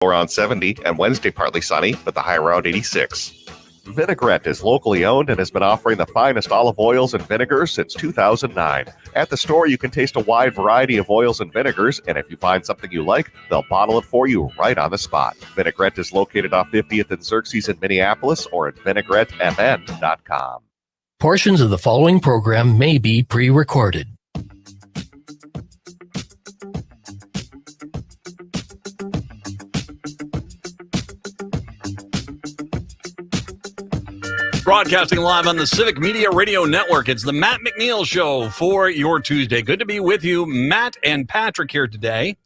around 70, and Wednesday partly sunny with a high around 86. Vinaigrette is locally owned and has been offering the finest olive oils and vinegars since 2009. At the store, you can taste a wide variety of oils and vinegars, and if you find something you like, they'll bottle it for you right on the spot. Vinaigrette is located off 50th and Xerxes in Minneapolis or at vinaigrettefn.com. Portions of the following program may be pre-recorded. Broadcasting live on the Civic Media Radio Network. It's the Matt McNeil Show for your Tuesday. Good to be with you. Matt and Patrick here today.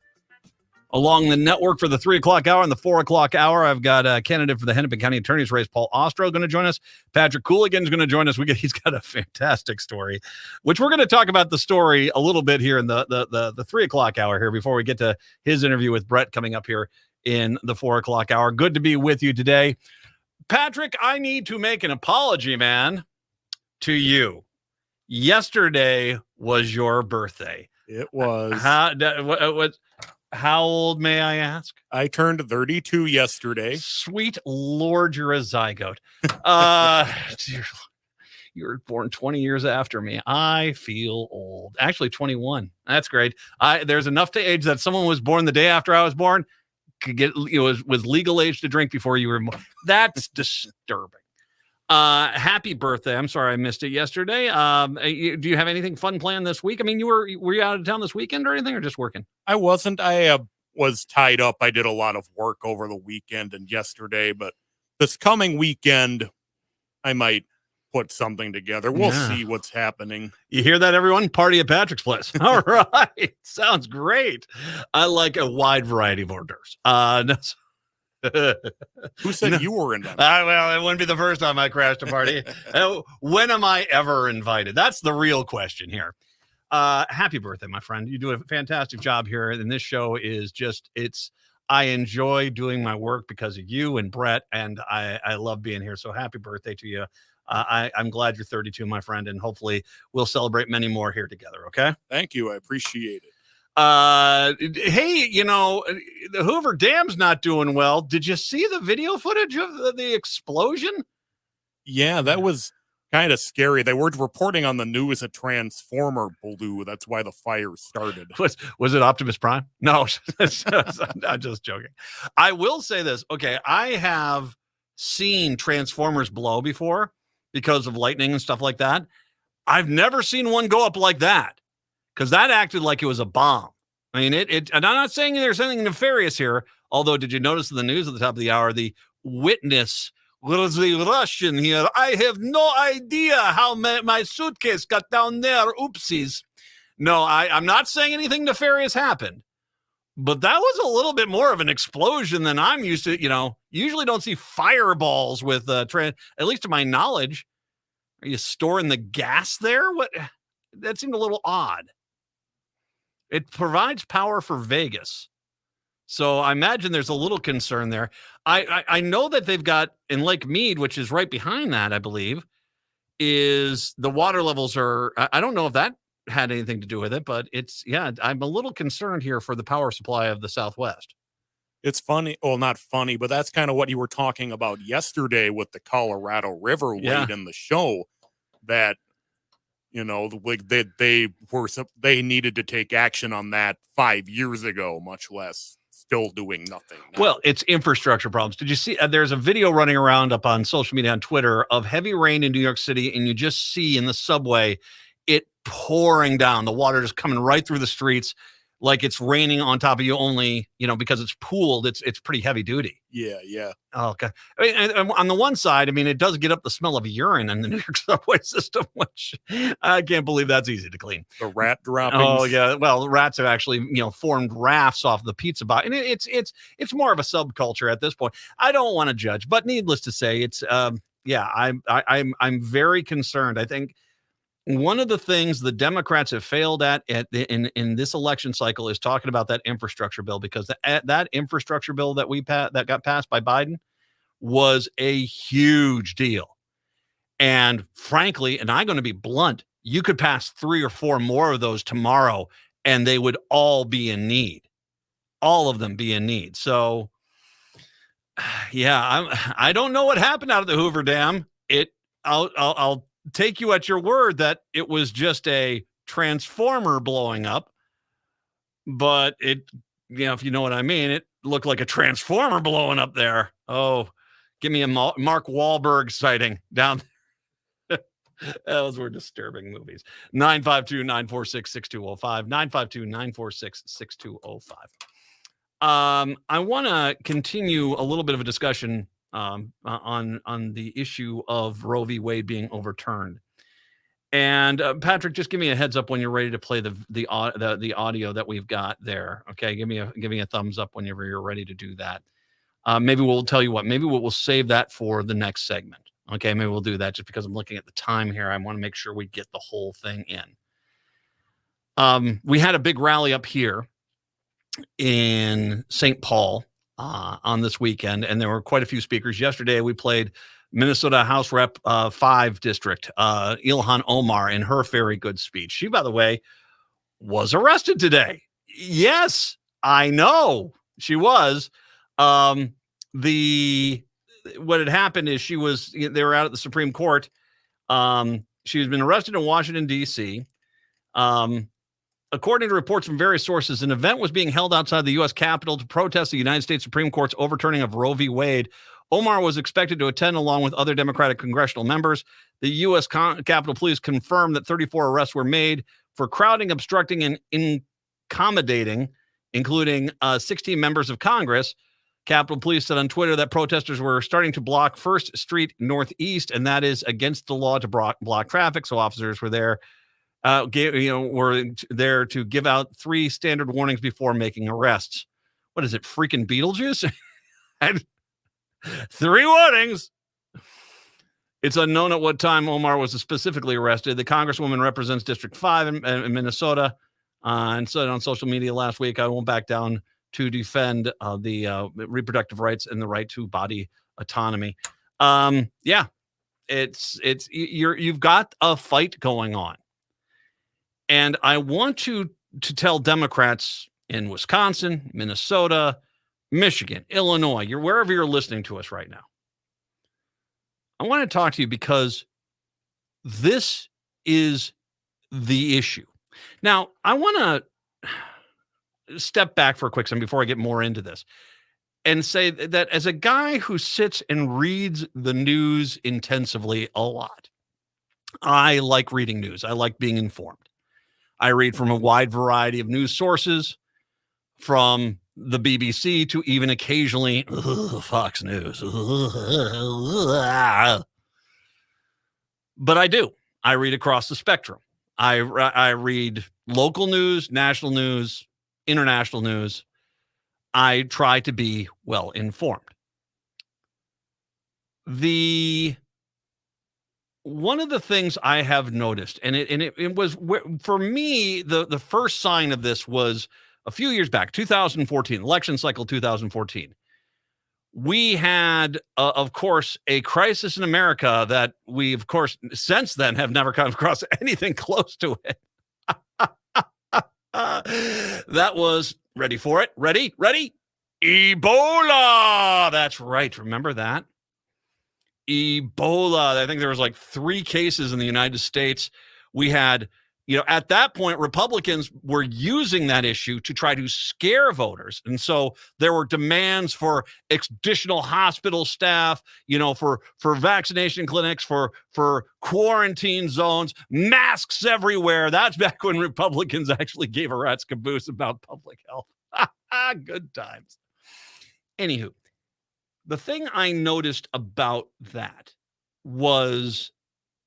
Along the network for the 3 o'clock hour and the 4 o'clock hour, I've got a candidate for the Hennepin County Attorney's race, Paul Ostro, going to join us. Patrick Cooligan is going to join us. He's got a fantastic story, which we're going to talk about the story a little bit here in the 3 o'clock hour here before we get to his interview with Brett coming up here in the 4 o'clock hour. Good to be with you today. Patrick, I need to make an apology, man, to you. Yesterday was your birthday. It was. How old, may I ask? I turned 32 yesterday. Sweet Lord, you're a zygote. You were born 20 years after me. I feel old. Actually, 21. That's great. There's enough to age that someone was born the day after I was born could get, was legal age to drink before you were born. That's disturbing. Happy birthday. I'm sorry I missed it yesterday. Do you have anything fun planned this week? I mean, were you out of town this weekend or anything, or just working? I wasn't. I was tied up. I did a lot of work over the weekend and yesterday, but this coming weekend, I might put something together. We'll see what's happening. You hear that, everyone? Party at Patrick's place. All right. Sounds great. I like a wide variety of hors d'oeuvres. Who said you were invited? Well, it wouldn't be the first time I crashed a party. When am I ever invited? That's the real question here. Happy birthday, my friend. You do a fantastic job here. And this show is I enjoy doing my work because of you and Brett, and I love being here. So happy birthday to you. I'm glad you're 32, my friend, and hopefully we'll celebrate many more here together. Okay. Thank you. I appreciate it. Hey, the Hoover Dam's not doing well. Did you see the video footage of the explosion? Yeah, that was kind of scary. They were reporting on the news a transformer blew. That's why the fire started. Was it Optimus Prime? No, I'm just joking. I will say this. Okay, I have seen transformers blow before because of lightning and stuff like that. I've never seen one go up like that, because that acted like it was a bomb. I mean, and I'm not saying there's anything nefarious here, although did you notice in the news at the top of the hour, the witness was the Russian here. I have no idea how my suitcase got down there. Oopsies. No, I'm not saying anything nefarious happened, but that was a little bit more of an explosion than I'm used to. Usually don't see fireballs with, at least to my knowledge. Are you storing the gas there? That seemed a little odd. It provides power for Vegas. So I imagine there's a little concern there. I know that they've got in Lake Mead, which is right behind that, I believe, is the water levels are, I don't know if that had anything to do with it, but I'm a little concerned here for the power supply of the Southwest. It's funny. Well, not funny, but that's kind of what you were talking about yesterday with the Colorado River late in the show, that they needed to take action on that 5 years ago, much less still doing nothing now. Well, it's infrastructure problems. Did you see, there's a video running around up on social media on Twitter of heavy rain in New York City, and you just see in the subway it pouring down, the water just coming right through the streets like it's raining on top of you, only, because it's pooled, it's pretty heavy duty. Yeah. Oh, okay. I mean, and on the one side, I mean, it does get up the smell of urine in the New York subway system, which I can't believe that's easy to clean. The rat droppings. Oh, yeah. Well, the rats have actually, formed rafts off the pizza box. And it's more of a subculture at this point. I don't want to judge, but needless to say, it's, I'm very concerned. I think one of the things the Democrats have failed in this election cycle is talking about that infrastructure bill, because that infrastructure bill that got passed by Biden was a huge deal. And frankly, and I'm going to be blunt, you could pass 3 or 4 more of those tomorrow and they would all be in need. All of them be in need. So Yeah, I don't know what happened out of the Hoover Dam. I'll take you at your word that it was just a transformer blowing up, but if you know what I mean, it looked like a transformer blowing up there. Oh, give me a Mark Wahlberg sighting down there. Those were disturbing movies. 952-946-6205. 952-946-6205. I want to continue a little bit of a discussion on the issue of Roe v. Wade being overturned. And Patrick, just give me a heads up when you're ready to play the audio that we've got there. Okay, give me a thumbs up whenever you're ready to do that. Maybe we'll tell you what. Maybe we'll save that for the next segment. Okay, maybe we'll do that just because I'm looking at the time here. I want to make sure we get the whole thing in. We had a big rally up here in St. Paul on this weekend, and there were quite a few speakers. Yesterday, we played Minnesota House Rep 5 District, Ilhan Omar, in her very good speech. She, by the way, was arrested today. Yes, I know she was. What had happened is they were out at the Supreme Court. She has been arrested in Washington, D.C. According to reports from various sources, an event was being held outside the U.S. Capitol to protest the United States Supreme Court's overturning of Roe v. Wade. Omar was expected to attend along with other Democratic congressional members. The U.S. Capitol Police confirmed that 34 arrests were made for crowding, obstructing, and intimidating, including 16 members of Congress. Capitol Police said on Twitter that protesters were starting to block First Street Northeast, and that is against the law to block traffic. So officers were there. Were there to give out 3 standard warnings before making arrests. What is it, freaking Beetlejuice? 3 warnings. It's unknown at what time Omar was specifically arrested. The Congresswoman represents District 5 in Minnesota, and said on social media last week, "I won't back down to defend the reproductive rights and the right to body autonomy." You've got a fight going on. And I want to tell Democrats in Wisconsin, Minnesota, Michigan, Illinois, wherever you're listening to us right now. I want to talk to you because this is the issue. Now, I want to step back for a quick second before I get more into this and say that as a guy who sits and reads the news intensively a lot, I like reading news. I like being informed. I read from a wide variety of news sources, from the BBC to even occasionally Fox News. But I do. I read across the spectrum. I read local news, national news, international news. I try to be well informed. One of the things I have noticed, and it was, for me, the first sign of this was a few years back, 2014, election cycle 2014. We had, of course, a crisis in America that we, of course, since then have never come across anything close to it. That was, ready for it? Ready? Ebola! That's right. Remember that? Ebola. I think there was like 3 cases in the United States. We had, at that point, Republicans were using that issue to try to scare voters. And so there were demands for additional hospital staff, for vaccination clinics, for quarantine zones, masks everywhere. That's back when Republicans actually gave a rat's caboose about public health. Good times. Anywho. The thing I noticed about that was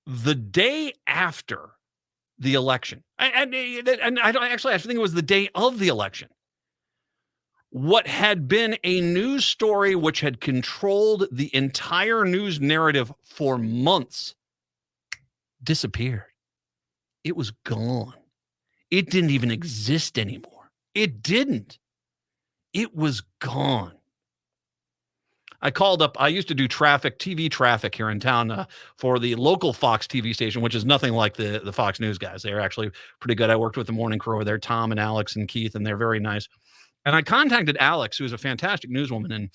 the day after the election, and I think it was the day of the election, what had been a news story which had controlled the entire news narrative for months disappeared. It was gone. It didn't even exist anymore. It didn't. It was gone. I called up, I used to do TV traffic here in town for the local Fox TV station, which is nothing like the Fox News guys. They're actually pretty good. I worked with the morning crew over there, Tom and Alex and Keith, and they're very nice. And I contacted Alex, who's a fantastic newswoman, and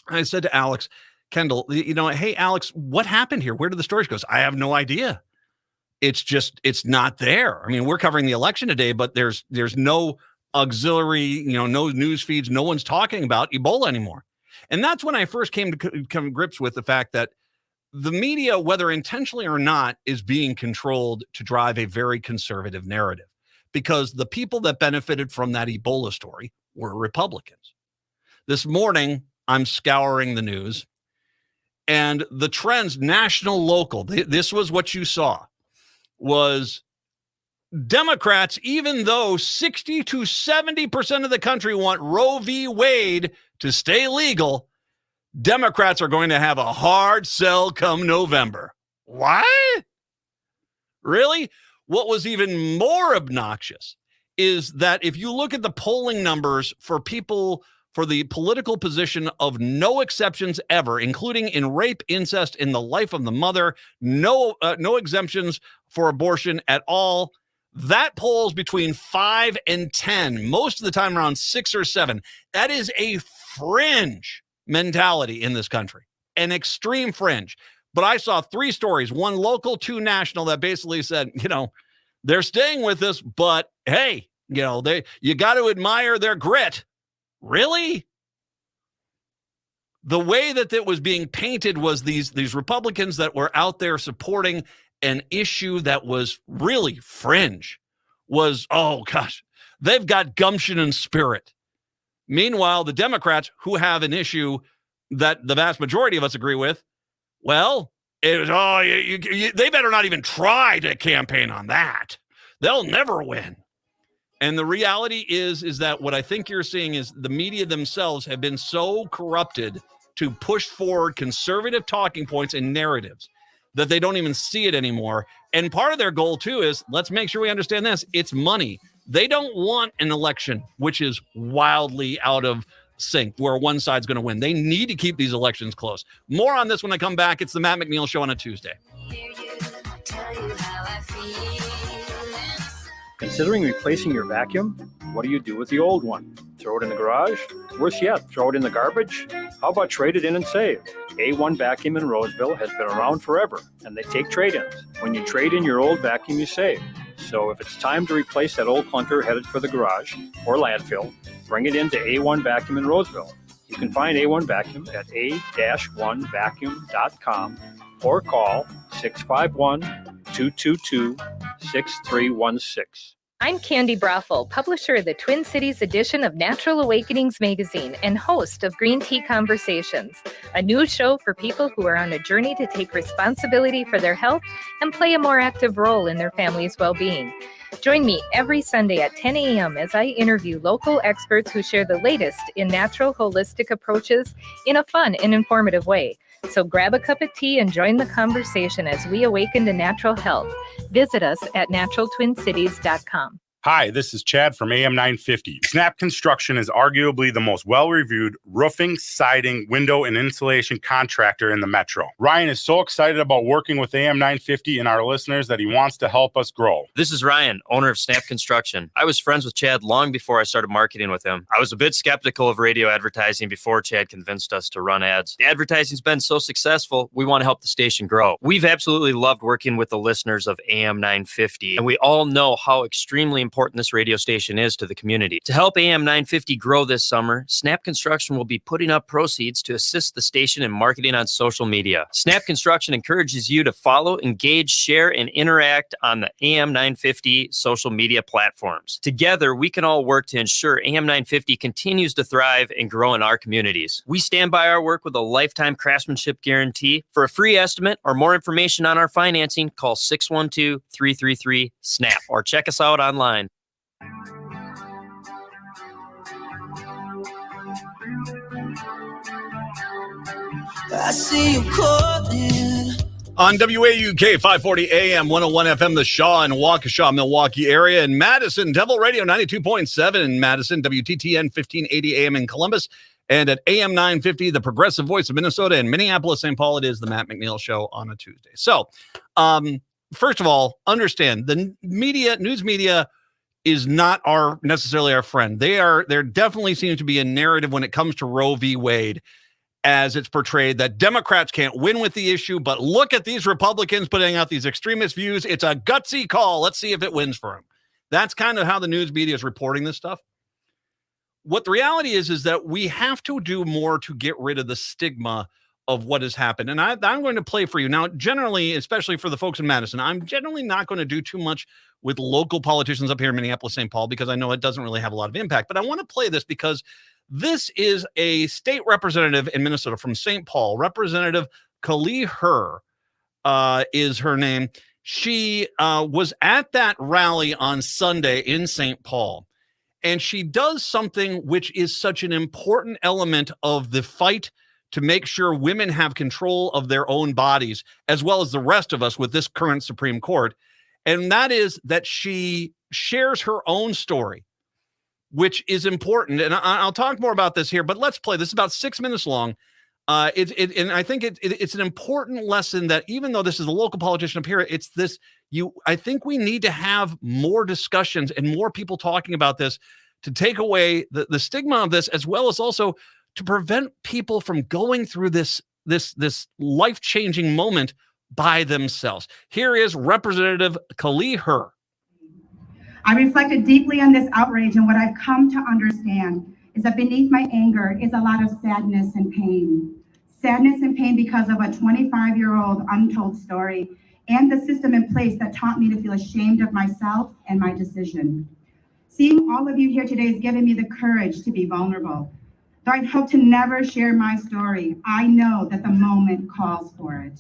I said to Alex Kendall, hey, Alex, what happened here? Where did the story go? I have no idea. It's not there. I mean, we're covering the election today, but there's no auxiliary, no news feeds. No one's talking about Ebola anymore. And that's when I first came to grips with the fact that the media, whether intentionally or not, is being controlled to drive a very conservative narrative, because the people that benefited from that Ebola story were Republicans. This morning, I'm scouring the news, and the trends, national, local, this was what you saw, was Democrats, even though 60 to 70% of the country want Roe v. Wade to stay legal, Democrats are going to have a hard sell come November. What? Really? What was even more obnoxious is that if you look at the polling numbers for people for the political position of no exceptions ever, including in rape, incest, in the life of the mother, no exemptions for abortion at all, that polls between 5 and 10, most of the time around 6 or 7. That is a fringe mentality in this country, an extreme fringe. But I saw 3 stories, 1 local, 2 national, that basically said, they're staying with us, but hey, you got to admire their grit. Really? The way that it was being painted was these Republicans that were out there supporting an issue that was really fringe, was, oh gosh, they've got gumption and spirit. Meanwhile, the Democrats, who have an issue that the vast majority of us agree with, well, it was, they better not even try to campaign on that. They'll never win. And the reality is that what I think you're seeing is the media themselves have been so corrupted to push forward conservative talking points and narratives that they don't even see it anymore. And part of their goal, too, is let's make sure we understand this. It's money. They don't want an election which is wildly out of sync, where one side's going to win. They need to keep these elections close. More on this when I come back. It's the Matt McNeil Show on a Tuesday. Considering replacing your vacuum? What do you do with the old one? Throw it in the garage? Worse yet, throw it in the garbage? How about trade it in and save? A1 Vacuum in Roseville has been around forever, and they take trade-ins. When you trade in your old vacuum, you save. So if it's time to replace that old clunker headed for the garage or landfill, bring it into A1 Vacuum in Roseville. You can find A1 Vacuum at a-1vacuum.com or call 651-222-6316. I'm Candy Brothel, publisher of the Twin Cities edition of Natural Awakenings magazine and host of Green Tea Conversations, a new show for people who are on a journey to take responsibility for their health and play a more active role in their family's well-being. Join me every Sunday at 10 a.m. as I interview local experts who share the latest in natural holistic approaches in a fun and informative way. So grab a cup of tea and join the conversation as we awaken to natural health. Visit us at naturaltwincities.com. Hi, this is Chad from AM 950. Snap Construction is arguably the most well-reviewed roofing, siding, window, and insulation contractor in the metro. Ryan is so excited about working with AM 950 and our listeners that he wants to help us grow. This is Ryan, owner of Snap Construction. I was friends with Chad long before I started marketing with him. I was a bit skeptical of radio advertising before Chad convinced us to run ads. The advertising's been so successful, we want to help the station grow. We've absolutely loved working with the listeners of AM 950, and we all know how extremely important this radio station is to the community. To help AM 950 grow this summer, Snap Construction will be putting up proceeds to assist the station in marketing on social media. Snap Construction encourages you to follow, engage, share, and interact on the AM 950 social media platforms. Together, we can all work to ensure AM 950 continues to thrive and grow in our communities. We stand by our work with a lifetime craftsmanship guarantee. For a free estimate or more information on our financing, call 612-333-SNAP or check us out online. I see you calling. On WAUK 540 AM 101 FM, the Shaw and Waukesha, Milwaukee area, and Madison, Devil Radio 92.7 in Madison, WTTN 1580 AM in Columbus, and at AM 950, the progressive voice of Minnesota, and Minneapolis, St. Paul. It is the Matt McNeil Show on a Tuesday. So, first of all, understand the media, news media, is not necessarily our friend. There definitely seems to be a narrative when it comes to Roe v. Wade. as it's portrayed, that Democrats can't win with the issue, but look at these Republicans putting out these extremist views. It's a gutsy call. Let's see if it wins for them. That's kind of how the news media is reporting this stuff. What the reality is that we have to do more to get rid of the stigma of what has happened. And I'm going to play for you. Now, generally, especially for the folks in Madison, I'm generally not going to do too much with local politicians up here in Minneapolis, St. Paul, because I know it doesn't really have a lot of impact. But I want to play this because this is a state representative in Minnesota from St. Paul. Representative Kali Herr is her name. She was at that rally on Sunday in St. Paul. And she does something which is such an important element of the fight to make sure women have control of their own bodies, as well as the rest of us with this current Supreme Court. And that is that she shares her own story, which is important. And I'll talk more about this here, but let's play. This is about 6 minutes long. And I think it's an important lesson that even though this is a local politician up here, it's this, I think we need to have more discussions and more people talking about this to take away the stigma of this, as well as also to prevent people from going through this life-changing moment by themselves. Here is Representative Kali Herr. I reflected deeply on this outrage, and what I've come to understand is that beneath my anger is a lot of sadness and pain. Sadness and pain because of a 25-year-old untold story and the system in place that taught me to feel ashamed of myself and my decision. Seeing all of you here today has given me the courage to be vulnerable. Though I'd hoped to never share my story, I know that the moment calls for it.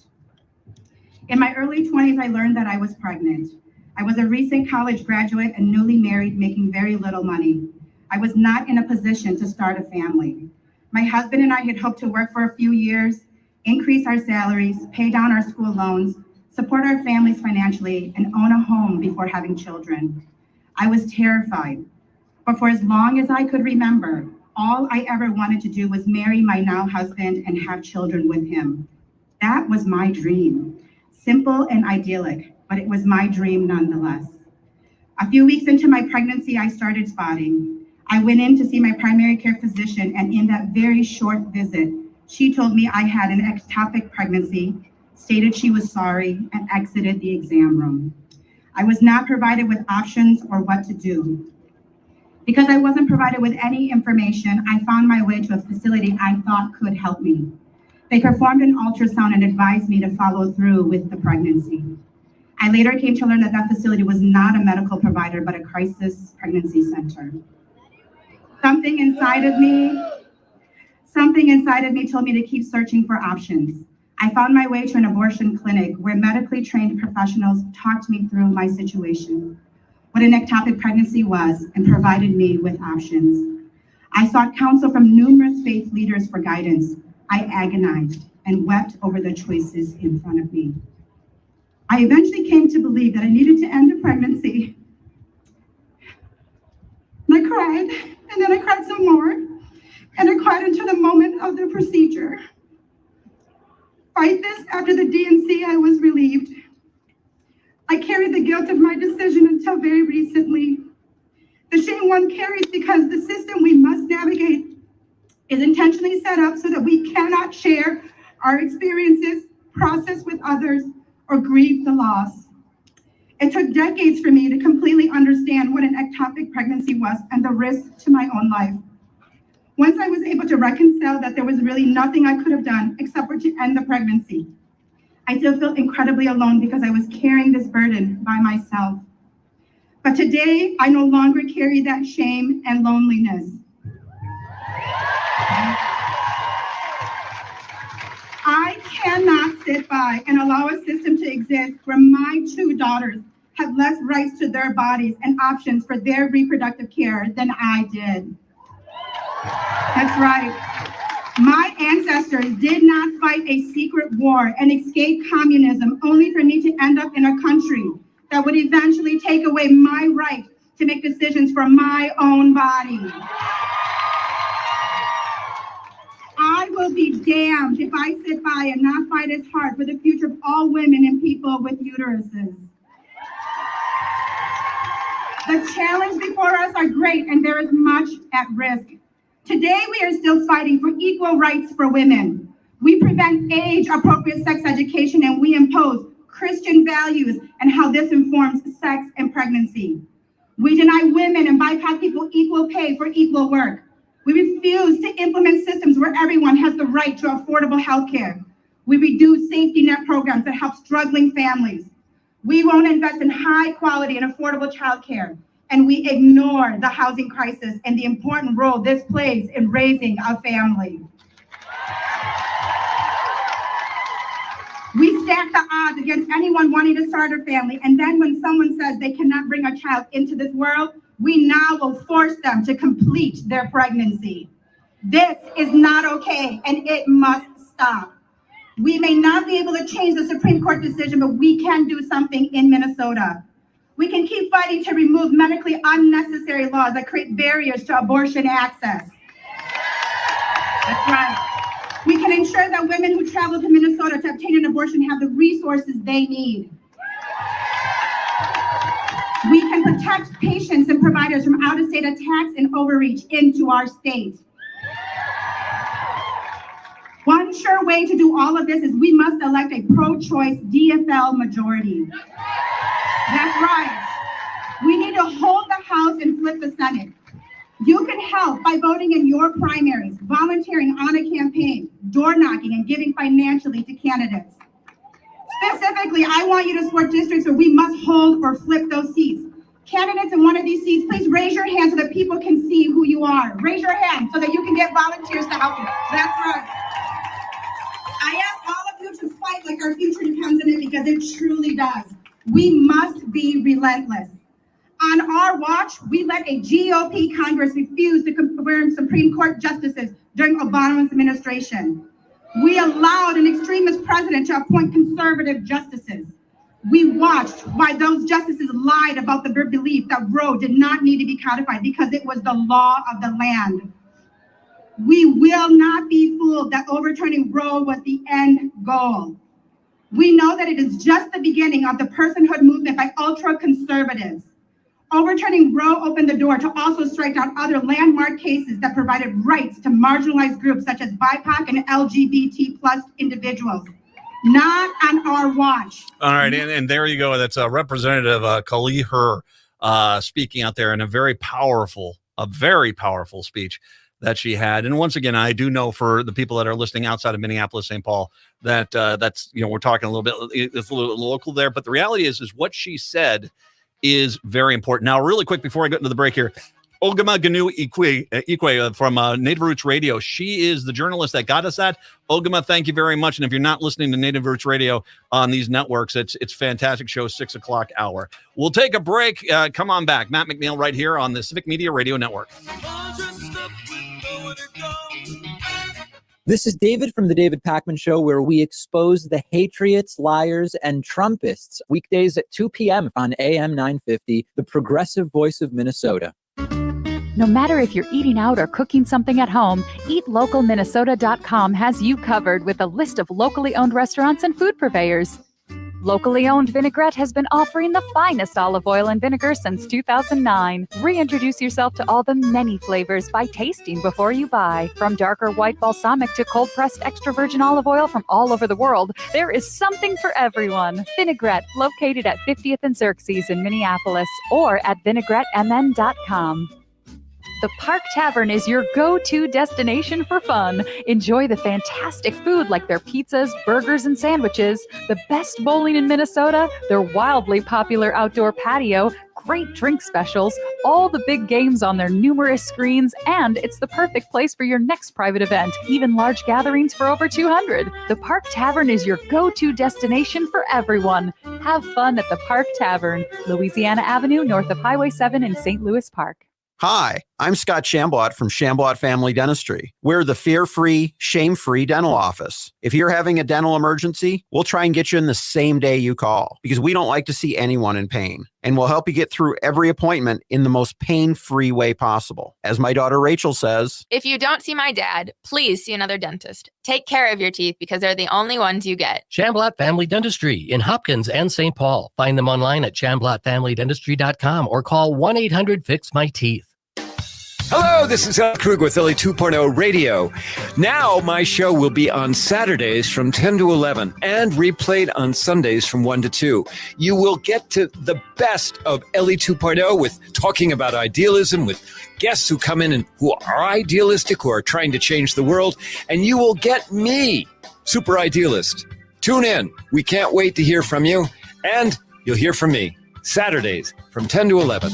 In my early 20s, I learned that I was pregnant. I was a recent college graduate and newly married, making very little money. I was not in a position to start a family. My husband and I had hoped to work for a few years, increase our salaries, pay down our school loans, support our families financially, and own a home before having children. I was terrified, but for as long as I could remember, all I ever wanted to do was marry my now husband and have children with him. That was my dream. Simple and idyllic, but it was my dream nonetheless. A few weeks into my pregnancy, I started spotting. I went in to see my primary care physician, and in that very short visit, she told me I had an ectopic pregnancy, stated she was sorry, and exited the exam room. I was not provided with options or what to do. Because I wasn't provided with any information, I found my way to a facility I thought could help me. They performed an ultrasound and advised me to follow through with the pregnancy. I later came to learn that that facility was not a medical provider, but a crisis pregnancy center. Something inside of me told me to keep searching for options. I found my way to an abortion clinic where medically trained professionals talked me through my situation, what an ectopic pregnancy was, and provided me with options. I sought counsel from numerous faith leaders for guidance. I agonized and wept over the choices in front of me. I eventually came to believe that I needed to end the pregnancy. And I cried, and then I cried some more, and I cried until the moment of the procedure. Right this, after the D&C, I was relieved. I carried the guilt of my decision until very recently. The shame one carries because the system we must navigate is intentionally set up so that we cannot share our experiences, process with others, or grieve the loss. It took decades for me to completely understand what an ectopic pregnancy was and the risk to my own life. Once I was able to reconcile that there was really nothing I could have done except for to end the pregnancy, I still felt incredibly alone because I was carrying this burden by myself. But today, I no longer carry that shame and loneliness. I cannot sit by and allow a system to exist where my two daughters have less rights to their bodies and options for their reproductive care than I did. That's right. My ancestors did not fight a secret war and escape communism only for me to end up in a country that would eventually take away my right to make decisions for my own body. I will be damned if I sit by and not fight as hard for the future of all women and people with uteruses. The challenges before us are great, and there is much at risk. Today, we are still fighting for equal rights for women. We prevent age-appropriate sex education, and we impose Christian values and how this informs sex and pregnancy. We deny women and BIPOC people equal pay for equal work. We refuse to implement systems where everyone has the right to affordable health care. We reduce safety net programs that help struggling families. We won't invest in high quality and affordable childcare. And we ignore the housing crisis and the important role this plays in raising a family. We stack the odds against anyone wanting to start a family, and then when someone says they cannot bring a child into this world, we now will force them to complete their pregnancy. This is not okay, and it must stop. We may not be able to change the Supreme Court decision, but we can do something in Minnesota. We can keep fighting to remove medically unnecessary laws that create barriers to abortion access. That's right. We can ensure that women who travel to Minnesota to obtain an abortion have the resources they need. We can protect patients and providers from out-of-state attacks and overreach into our state. One sure way to do all of this is we must elect a pro-choice DFL majority. That's right. We need to hold the House and flip the Senate. You can help by voting in your primaries, volunteering on a campaign, door knocking, and giving financially to candidates. Specifically, I want you to support districts where we must hold or flip those seats. Candidates in one of these seats, please raise your hand so that people can see who you are. Raise your hand so that you can get volunteers to help you. That's right. I ask all of you to fight like our future depends on it, because it truly does. We must be relentless. On our watch, we let a GOP Congress refuse to confirm Supreme Court justices during Obama's administration. We allowed an extremist president to appoint conservative justices. We watched why those justices lied about the belief that Roe did not need to be codified because it was the law of the land. We will not be fooled that overturning Roe was the end goal. We know that it is just the beginning of the personhood movement by ultra-conservatives. Overturning Roe opened the door to also strike down other landmark cases that provided rights to marginalized groups such as BIPOC and LGBT plus individuals. Not on our watch. All right, and there you go. That's Representative Kali Her speaking out there in a very powerful speech that she had. And once again, I do know for the people that are listening outside of Minneapolis, St. Paul, that that's, we're talking a little bit, it's a little local there, but the reality is what she said is very important. Now, really quick, before I go into the break here, Ogama Ganu Ikwe from Native Roots Radio. She is the journalist that got us that. Ogama, thank you very much. And if you're not listening to Native Roots Radio on these networks, it's fantastic show, 6 o'clock hour. We'll take a break. Come on back. Matt McNeil right here on the Civic Media Radio Network. This is David from The David Pakman Show, where we expose the Hatriots, liars, and Trumpists. Weekdays at 2 p.m. on AM 950, the progressive voice of Minnesota. No matter if you're eating out or cooking something at home, eatlocalminnesota.com has you covered with a list of locally owned restaurants and food purveyors. Locally owned Vinaigrette has been offering the finest olive oil and vinegar since 2009. Reintroduce yourself to all the many flavors by tasting before you buy. From darker white balsamic to cold-pressed extra virgin olive oil from all over the world, there is something for everyone. Vinaigrette, located at 50th and Xerxes in Minneapolis, or at vinaigrettemn.com. The Park Tavern is your go-to destination for fun. Enjoy the fantastic food like their pizzas, burgers, and sandwiches, the best bowling in Minnesota, their wildly popular outdoor patio, great drink specials, all the big games on their numerous screens, and it's the perfect place for your next private event, even large gatherings for over 200. The Park Tavern is your go-to destination for everyone. Have fun at the Park Tavern, Louisiana Avenue, north of Highway 7 in St. Louis Park. Hi, I'm Scott Shambot from Shambot Family Dentistry. We're the fear-free, shame-free dental office. If you're having a dental emergency, we'll try and get you in the same day you call because we don't like to see anyone in pain. And we'll help you get through every appointment in the most pain-free way possible. As my daughter Rachel says, if you don't see my dad, please see another dentist. Take care of your teeth because they're the only ones you get. Shamblat Family Dentistry in Hopkins and St. Paul. Find them online at shamblatfamilydentistry.com or call 1-800-FIX-MY-TEETH. Hello, this is Al Krug with Philly 2.0 Radio. Now my show will be on Saturdays from 10 to 11 and replayed on Sundays from 1 to 2. You will get to the best of Ellie 2.0 with talking about idealism with guests who come in and who are idealistic, who are trying to change the world. And you will get me, Super Idealist. Tune in. We can't wait to hear from you. And you'll hear from me Saturdays from 10 to 11.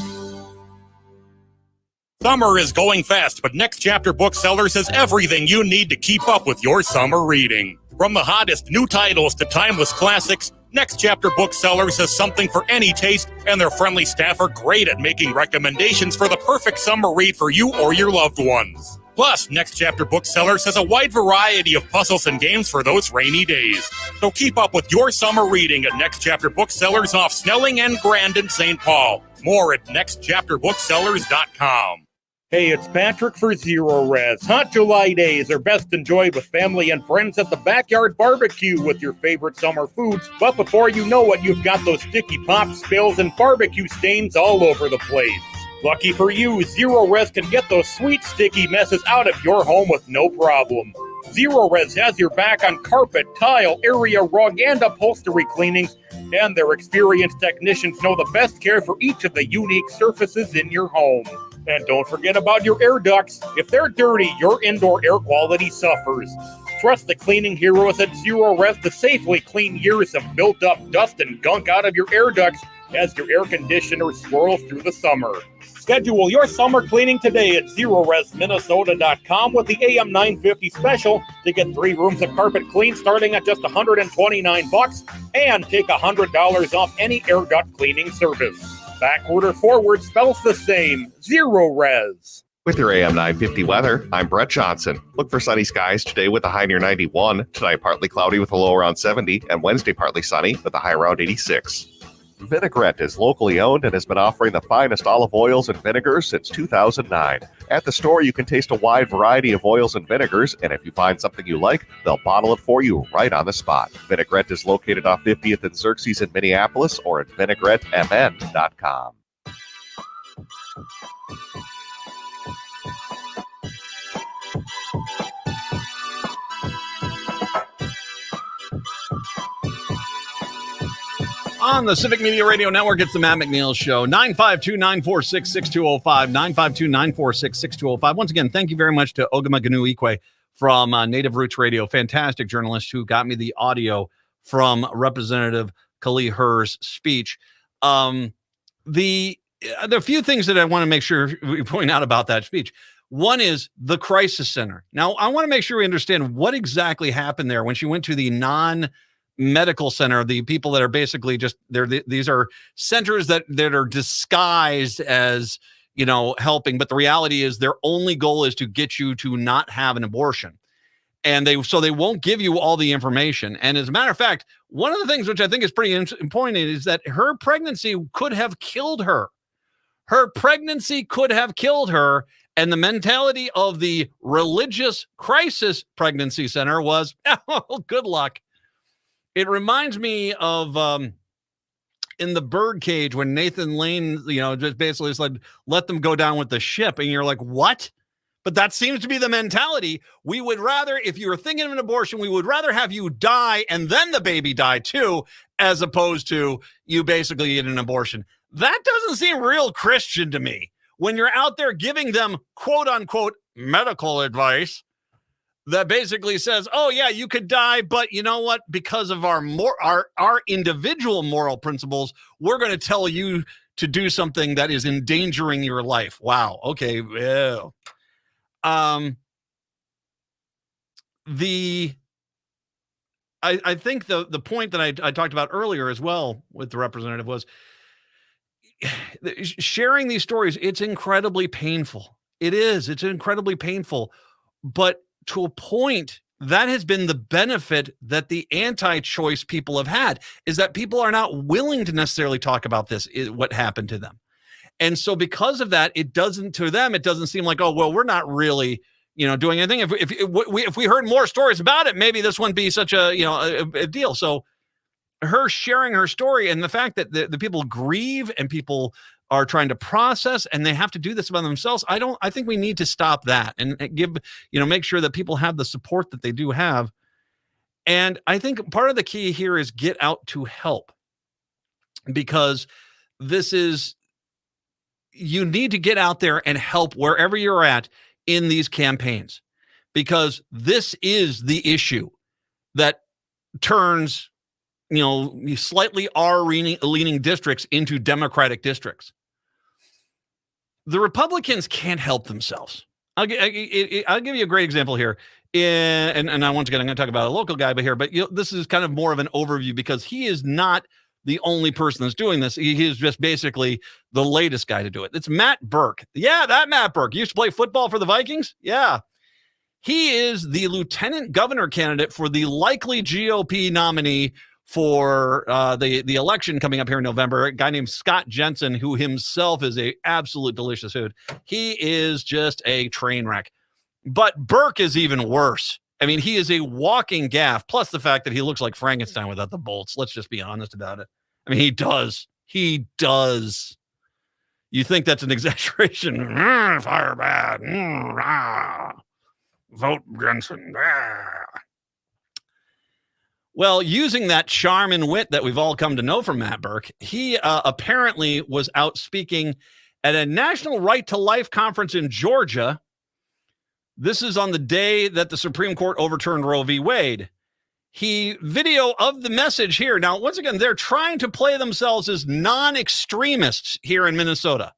Summer is going fast, but Next Chapter Booksellers has everything you need to keep up with your summer reading. From the hottest new titles to timeless classics, Next Chapter Booksellers has something for any taste, and their friendly staff are great at making recommendations for the perfect summer read for you or your loved ones. Plus, Next Chapter Booksellers has a wide variety of puzzles and games for those rainy days. So keep up with your summer reading at Next Chapter Booksellers off Snelling and Grand in St. Paul. More at nextchapterbooksellers.com. Hey, it's Patrick for Zero Res. Hot July days are best enjoyed with family and friends at the backyard barbecue with your favorite summer foods. But before you know it, you've got those sticky pop spills and barbecue stains all over the place. Lucky for you, Zero Res can get those sweet sticky messes out of your home with no problem. Zero Res has your back on carpet, tile, area rug, and upholstery cleanings, and their experienced technicians know the best care for each of the unique surfaces in your home. And don't forget about your air ducts. If they're dirty, your indoor air quality suffers. Trust the cleaning heroes at Zero Res to safely clean years of built-up dust and gunk out of your air ducts as your air conditioner swirls through the summer. Schedule your summer cleaning today at ZeroResMinnesota.com with the AM 950 special to get 3 rooms of carpet clean starting at just $129 and take $100 off any air duct cleaning service. Backward or forward spells the same. Zero Res. With your AM 950 weather, I'm Brett Johnson. Look for sunny skies today with a high near 91. Tonight, partly cloudy with a low around 70. And Wednesday, partly sunny with a high around 86. Vinaigrette is locally owned and has been offering the finest olive oils and vinegars since 2009. At the store, you can taste a wide variety of oils and vinegars, and if you find something you like, they'll bottle it for you right on the spot. Vinaigrette is located off 50th and Xerxes in Minneapolis or at vinaigrettemn.com. On the Civic Media Radio Network, it's the Matt McNeil Show. 952-946-6205, 952-946-6205. Once again, thank you very much to Ogumaganu Ikwe from Native Roots Radio, fantastic journalist who got me the audio from Representative Kali Herr's speech. There are a few things that I want to make sure we point out about that speech. One is the crisis center. Now, I want to make sure we understand what exactly happened there when she went to the non-medical center, the people that are basically just these are centers that are disguised as, helping, but the reality is their only goal is to get you to not have an abortion. And they won't give you all the information. And as a matter of fact, one of the things which I think is pretty important is that her pregnancy could have killed her. Her pregnancy could have killed her. And the mentality of the religious crisis pregnancy center was, oh, good luck. It reminds me of in the Birdcage when Nathan Lane, just basically said, let them go down with the ship. And you're like, what? But that seems to be the mentality. We would rather, if you were thinking of an abortion, we would rather have you die and then the baby die too, as opposed to you basically get an abortion. That doesn't seem real Christian to me. When you're out there giving them quote unquote medical advice that basically says, oh yeah, you could die, but you know what? Because of our individual moral principles, we're going to tell you to do something that is endangering your life. Wow. Okay. Well, I think the point that I talked about earlier as well with the representative was sharing these stories. It's incredibly painful. It is. It's incredibly painful. But to a point, that has been the benefit that the anti-choice people have had, is that people are not willing to necessarily talk about this, what happened to them. And so because of that, it doesn't seem like, oh, well, we're not really, doing anything. If we heard more stories about it, maybe this wouldn't be such a deal. So her sharing her story and the fact that the people grieve and people are trying to process, and they have to do this by themselves. I think we need to stop that and make sure that people have the support that they do have. And I think part of the key here is get out to help, because you need to get out there and help wherever you're at in these campaigns, because this is the issue that turns, slightly R-leaning districts into Democratic districts. The Republicans can't help themselves. I'll give you a great example here. And once again, I'm going to talk about a local guy, but this is kind of more of an overview, because he is not the only person that's doing this. He is just basically the latest guy to do it. It's Matt Burke. Yeah, that Matt Burke used to play football for the Vikings. Yeah. He is the lieutenant governor candidate for the likely GOP nominee for the election coming up here in November. A guy named Scott Jensen, who himself is a absolute delicious food. He is just a train wreck. But Burke is even worse. I mean, he is a walking gaffe, plus the fact that he looks like Frankenstein without the bolts. Let's just be honest about it. I mean, he does. He does. You think that's an exaggeration? Fire bad. Vote Jensen. Well, using that charm and wit that we've all come to know from Matt Burke, he apparently was out speaking at a National Right to Life conference in Georgia. This is on the day that the Supreme Court overturned Roe v. Wade. Video of the message here. Now, once again, they're trying to play themselves as non-extremists here in Minnesota.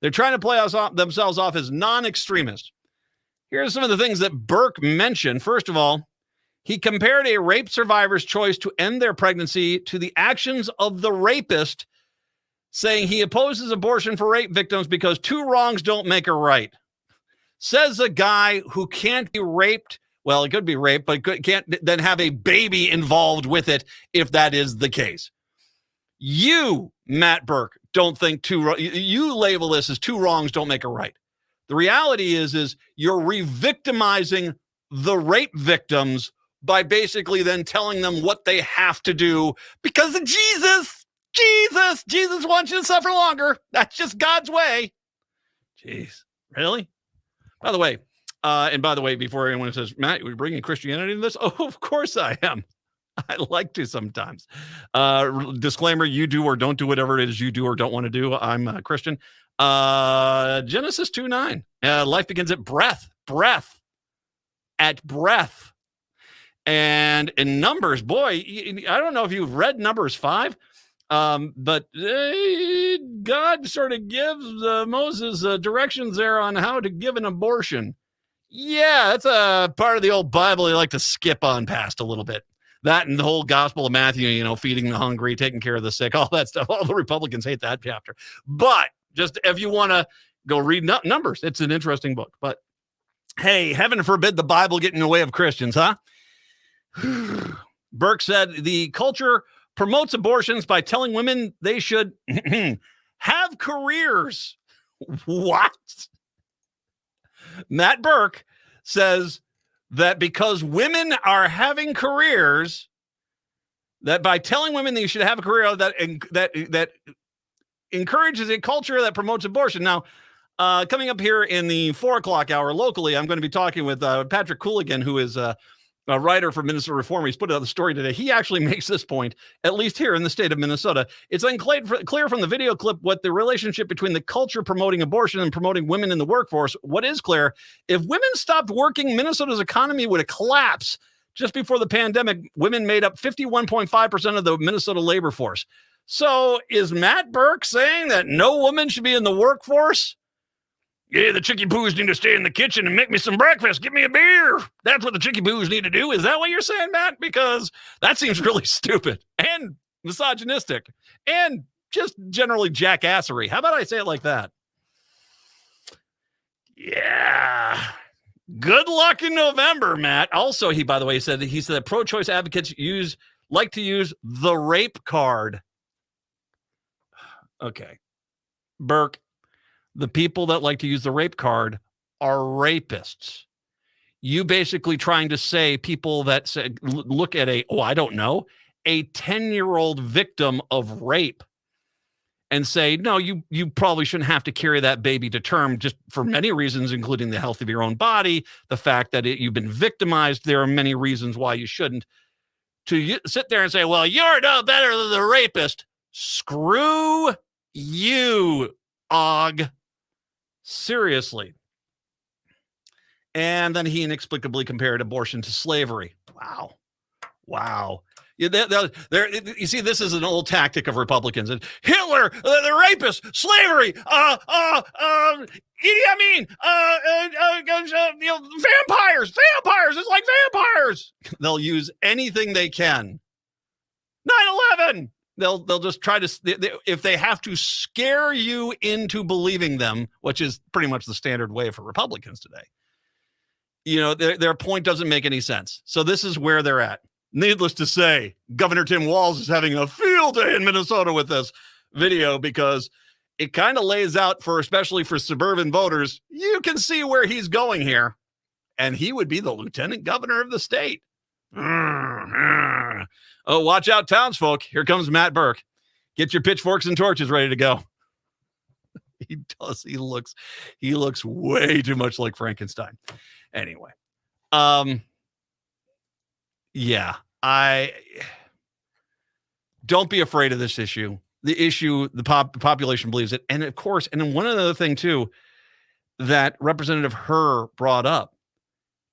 They're trying to play themselves off as non-extremists. Here are some of the things that Burke mentioned. First of all, he compared a rape survivor's choice to end their pregnancy to the actions of the rapist, saying he opposes abortion for rape victims because two wrongs don't make a right. Says a guy who can't be raped. Well, it could be rape, but can't then have a baby involved with it if that is the case. You, Matt Burke, don't think you label this as two wrongs don't make a right. The reality is you're re-victimizing the rape victims by basically then telling them what they have to do because of Jesus. Jesus wants you to suffer longer. That's just God's way. Jeez, really? By the way, before anyone says, Matt, are we bringing Christianity into this? Oh, of course I am. I like to sometimes. Disclaimer, you do or don't do whatever it is you do or don't want to do. I'm a Christian. Genesis 2:9. Life begins at breath. And in Numbers, boy, I don't know if you've read Numbers 5, but God sort of gives Moses directions there on how to give an abortion. Yeah, that's a part of the old Bible you like to skip on past a little bit. That and the whole Gospel of Matthew, feeding the hungry, taking care of the sick, all that stuff. All the Republicans hate that chapter. But just if you want to go read Numbers, it's an interesting book. But hey, heaven forbid the Bible get in the way of Christians, huh? Burke said the culture promotes abortions by telling women they should have careers. What? Matt Burke says that because women are having careers, that by telling women they should have a career, that encourages a culture that promotes abortion. Now, coming up here in the 4:00 hour locally, I'm going to be talking with Patrick Cooligan, who is a writer for Minnesota Reformer. He's put out the story today. He actually makes this point, at least here in the state of Minnesota. It's unclear from the video clip what the relationship between the culture promoting abortion and promoting women in the workforce. What is clear, if women stopped working, Minnesota's economy would collapse. Just before the pandemic, women made up 51.5% of the Minnesota labor force. So is Matt Burke saying that no woman should be in the workforce? Yeah, the chickie poos need to stay in the kitchen and make me some breakfast. Give me a beer. That's what the chickie poos need to do. Is that what you're saying, Matt? Because that seems really stupid and misogynistic and just generally jackassery. How about I say it like that? Yeah. Good luck in November, Matt. Also, he said that pro-choice advocates like to use the rape card. Okay. Burke. The people that like to use the rape card are rapists. You basically trying to say people that say, look at a 10-year-old victim of rape and say, no, you probably shouldn't have to carry that baby to term, just for many reasons, including the health of your own body, the fact that you've been victimized. There are many reasons why you shouldn't. To sit there and say, well, you're no better than the rapist. Screw you, Og. Seriously. And then he inexplicably compared abortion to slavery. Wow. You see, this is an old tactic of Republicans. And Hitler, the rapist, slavery, Idi Amin, vampires. It's like vampires. They'll use anything they can. 9/11. They'll just try to, if they have to scare you into believing them, which is pretty much the standard way for Republicans today. Their point doesn't make any sense. So this is where they're at. Needless to say, Governor Tim Walz is having a field day in Minnesota with this video because it kind of lays out especially for suburban voters, you can see where he's going here. And he would be the lieutenant governor of the state. Oh, watch out, townsfolk. Here comes Matt Burke. Get your pitchforks and torches ready to go. He does. He looks way too much like Frankenstein. Anyway, yeah, I don't be afraid of this issue. The population believes it. And of course, and then one other thing too, that Representative Herr brought up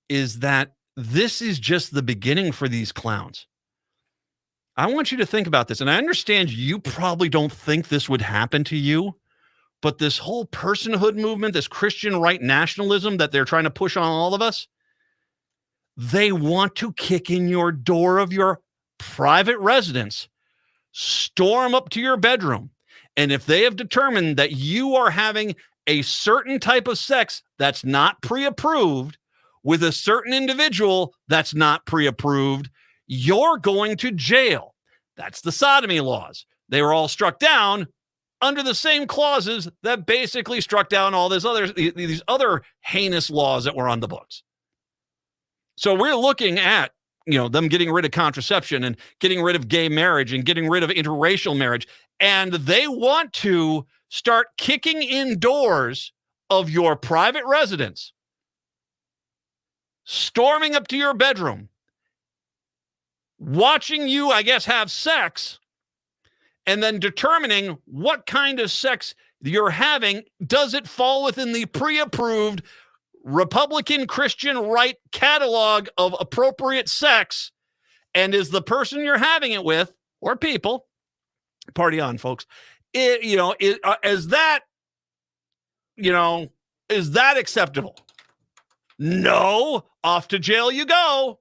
is that this is just the beginning for these clowns. I want you to think about this. And I understand you probably don't think this would happen to you, but this whole personhood movement, this Christian right nationalism that they're trying to push on all of us, they want to kick in your door of your private residence, storm up to your bedroom. And if they have determined that you are having a certain type of sex that's not pre-approved with a certain individual that's not pre-approved, you're going to jail. That's the sodomy laws. They were all struck down under the same clauses that basically struck down all these other heinous laws that were on the books. So we're looking at, them getting rid of contraception and getting rid of gay marriage and getting rid of interracial marriage. And they want to start kicking in doors of your private residence, storming up to your bedroom, watching you, I guess, have sex, and then determining what kind of sex you're having. Does it fall within the pre-approved Republican Christian right catalog of appropriate sex? And is the person you're having it with, or people, party on, folks, is that acceptable? No, off to jail you go.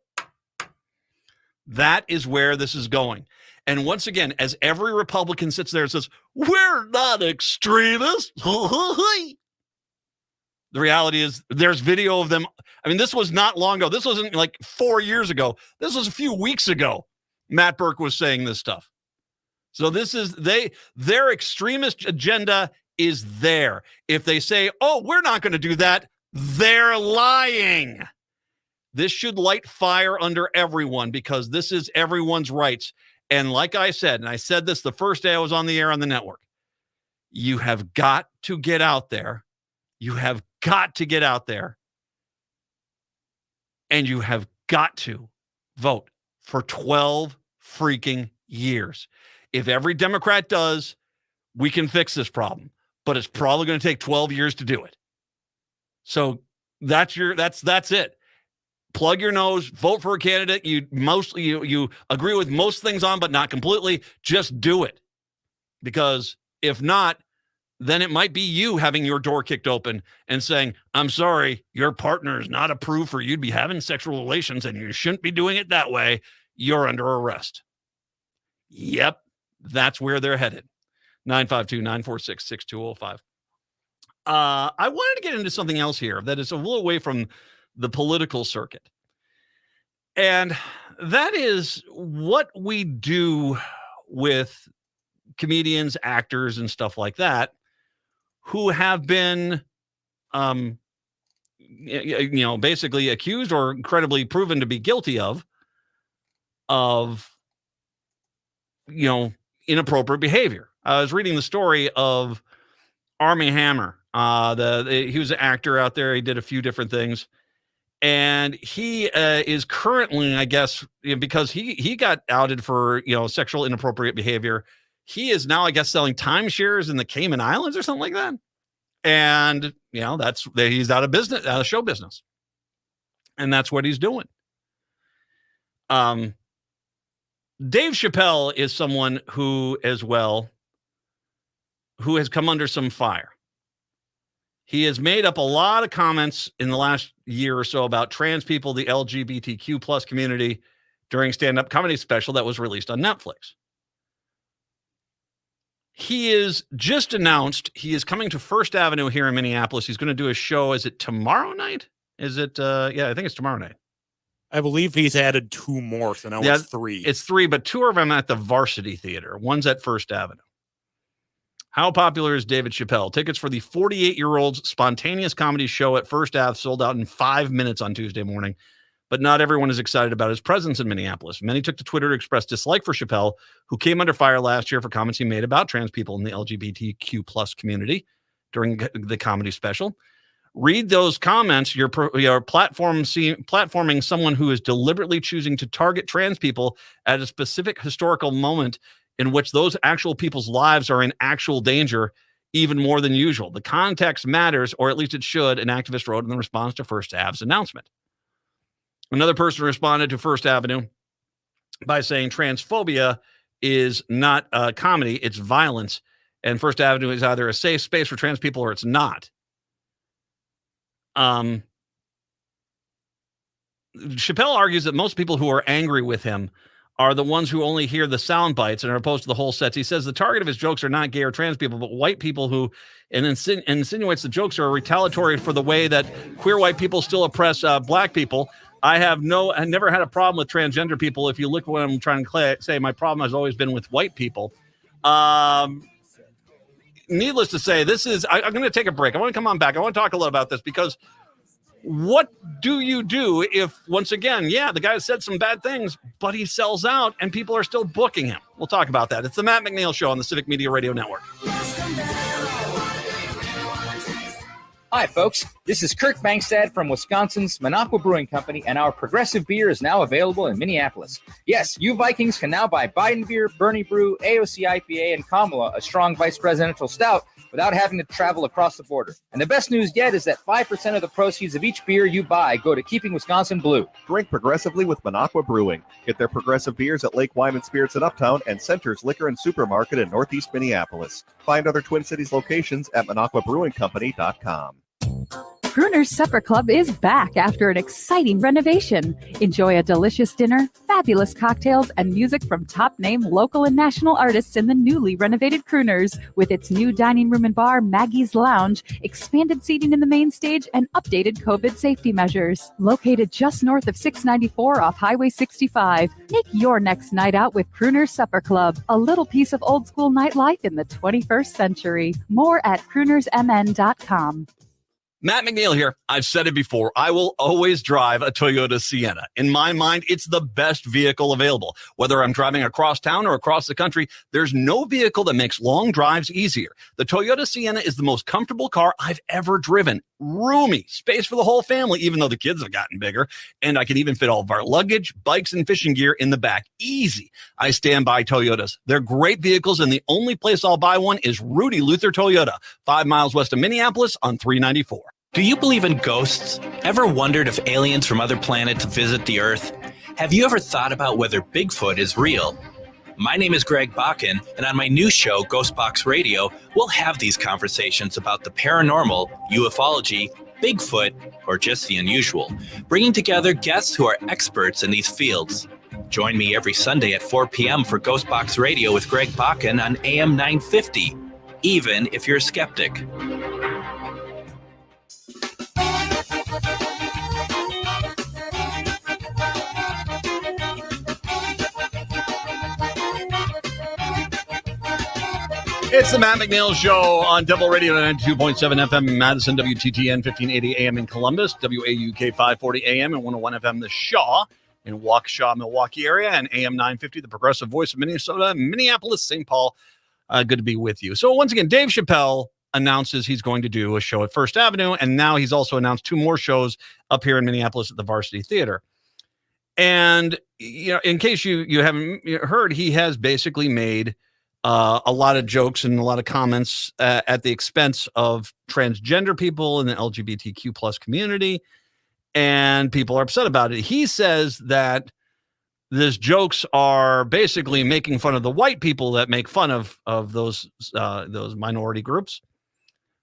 That is where this is going. And once again, as every Republican sits there and says, we're not extremists. The reality is there's video of them. I mean, this was not long ago. This wasn't like 4 years ago. This was a few weeks ago. Matt Burke was saying this stuff. So this is their extremist agenda is there. If they say, oh, we're not going to do that, they're lying. This should light fire under everyone because this is everyone's rights. And like I said, and I said this the first day I was on the air on the network, you have got to get out there. You have got to get out there. And you have got to vote for 12 freaking years. If every Democrat does, we can fix this problem. But it's probably going to take 12 years to do it. So that's it. Plug your nose, vote for a candidate you agree with most things on, but not completely. Just do it. Because if not, then it might be you having your door kicked open and saying, I'm sorry, your partner is not approved for you to be having sexual relations and you shouldn't be doing it that way. You're under arrest. Yep, that's where they're headed. 952-946-6205. I wanted to get into something else here that is a little away from the political circuit. And that is what we do with comedians, actors, and stuff like that who have been, basically accused or credibly proven to be guilty of inappropriate behavior. I was reading the story of Armie Hammer. He was an actor out there. He did a few different things. And he is currently, I guess, because he got outed for, sexual inappropriate behavior. He is now, I guess, selling timeshares in the Cayman Islands or something like that. And, he's out of business, out of show business. And that's what he's doing. Dave Chappelle is someone who has come under some fire. He has made up a lot of comments in the last year or so about trans people, the LGBTQ plus community, during stand-up comedy special that was released on Netflix. He is just announced he is coming to First Avenue here in Minneapolis. He's going to do a show. Is it tomorrow night? Is it? I think it's tomorrow night. I believe he's added 2 more, so now it's 3. It's 3, but 2 of them at the Varsity Theater. One's at First Avenue. How popular is David Chappelle? Tickets for the 48-year-old's spontaneous comedy show at First Ave sold out in 5 minutes on Tuesday morning, but not everyone is excited about his presence in Minneapolis. Many took to Twitter to express dislike for Chappelle, who came under fire last year for comments he made about trans people in the LGBTQ plus community during the comedy special. Read those comments. You're platforming someone who is deliberately choosing to target trans people at a specific historical moment in which those actual people's lives are in actual danger, even more than usual. The context matters, or at least it should, an activist wrote in the response to First Ave's announcement. Another person responded to First Avenue by saying transphobia is not comedy, it's violence, and First Avenue is either a safe space for trans people or it's not. Chappelle argues that most people who are angry with him are the ones who only hear the sound bites and are opposed to the whole sets. He says the target of his jokes are not gay or trans people, but white people who, and insinuates the jokes are retaliatory for the way that queer white people still oppress black people. I never had a problem with transgender people. If you look at what I'm trying to say, my problem has always been with white people. Needless to say, I'm going to take a break. I want to come on back. I want to talk a little about this because what do you do if, once again, the guy said some bad things, but he sells out and people are still booking him? We'll talk about that. It's the Matt McNeil Show on the Civic Media Radio Network. Hi, folks. This is Kirk Bankstad from Wisconsin's Minocqua Brewing Company, and our progressive beer is now available in Minneapolis. Yes, you Vikings can now buy Biden Beer, Bernie Brew, AOC IPA, and Kamala, a strong vice presidential stout, without having to travel across the border. And the best news yet is that 5% of the proceeds of each beer you buy go to keeping Wisconsin blue. Drink progressively with Minocqua Brewing. Get their progressive beers at Lake Wine and Spirits in Uptown and Center's Liquor and Supermarket in Northeast Minneapolis. Find other Twin Cities locations at MinocquaBrewingCompany.com. Crooner's Supper Club is back after an exciting renovation. Enjoy a delicious dinner, fabulous cocktails, and music from top-name local and national artists in the newly renovated Crooners, with its new dining room and bar, Maggie's Lounge, expanded seating in the main stage, and updated COVID safety measures. Located just north of 694 off Highway 65. Make your next night out with Crooner's Supper Club, a little piece of old-school nightlife in the 21st century. More at croonersmn.com. Matt McNeil here. I've said it before. I will always drive a Toyota Sienna. In my mind, it's the best vehicle available. Whether I'm driving across town or across the country, there's no vehicle that makes long drives easier. The Toyota Sienna is the most comfortable car I've ever driven. Roomy, space for the whole family, even though the kids have gotten bigger. And I can even fit all of our luggage, bikes, and fishing gear in the back. Easy. I stand by Toyotas. They're great vehicles, and the only place I'll buy one is Rudy Luther Toyota, 5 miles west of Minneapolis on 394. Do you believe in ghosts? Ever wondered if aliens from other planets visit the Earth? Have you ever thought about whether Bigfoot is real? My name is Greg Bakken, and on my new show, Ghostbox Radio, we'll have these conversations about the paranormal, ufology, Bigfoot, or just the unusual, bringing together guests who are experts in these fields. Join me every Sunday at 4 p.m. for Ghostbox Radio with Greg Bakken on AM 950, even if you're a skeptic. It's the Matt McNeil Show on Double Radio 92.7 FM in Madison, WTTN 1580 AM in Columbus, WAUK 540 AM and 101 FM the Shaw in Waukesha, Milwaukee area, and AM 950, the progressive voice of Minnesota, Minneapolis, St. Paul. Good to be with you. So once again, Dave Chappelle announces he's going to do a show at First Avenue, and now he's also announced 2 more shows up here in Minneapolis at the Varsity Theater. And in case you haven't heard, he has basically made a lot of jokes and a lot of comments at the expense of transgender people in the LGBTQ plus community, and people are upset about it. He says that these jokes are basically making fun of the white people that make fun of those minority groups.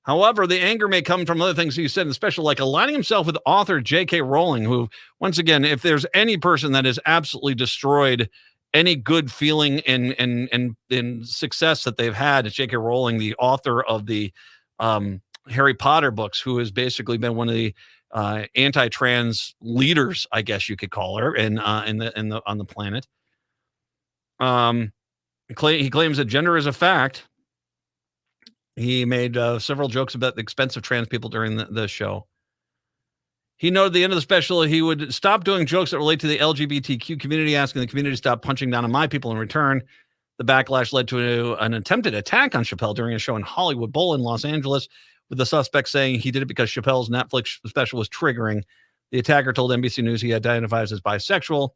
However, the anger may come from other things he said in the special, like aligning himself with author J.K. Rowling, who, once again, if there's any person that has absolutely destroyed any good feeling in success that they've had, it's J.K. Rowling, the author of the Harry Potter books, who has basically been one of the anti-trans leaders, I guess you could call her, on the planet. He claims that gender is a fact. He made several jokes about the expense of trans people during the show. He noted at the end of the special he would stop doing jokes that relate to the LGBTQ community, asking the community to stop punching down on my people in return. The backlash led to an attempted attack on Chappelle during a show in Hollywood Bowl in Los Angeles, with the suspect saying he did it because Chappelle's Netflix special was triggering. The attacker told NBC News he identifies as bisexual.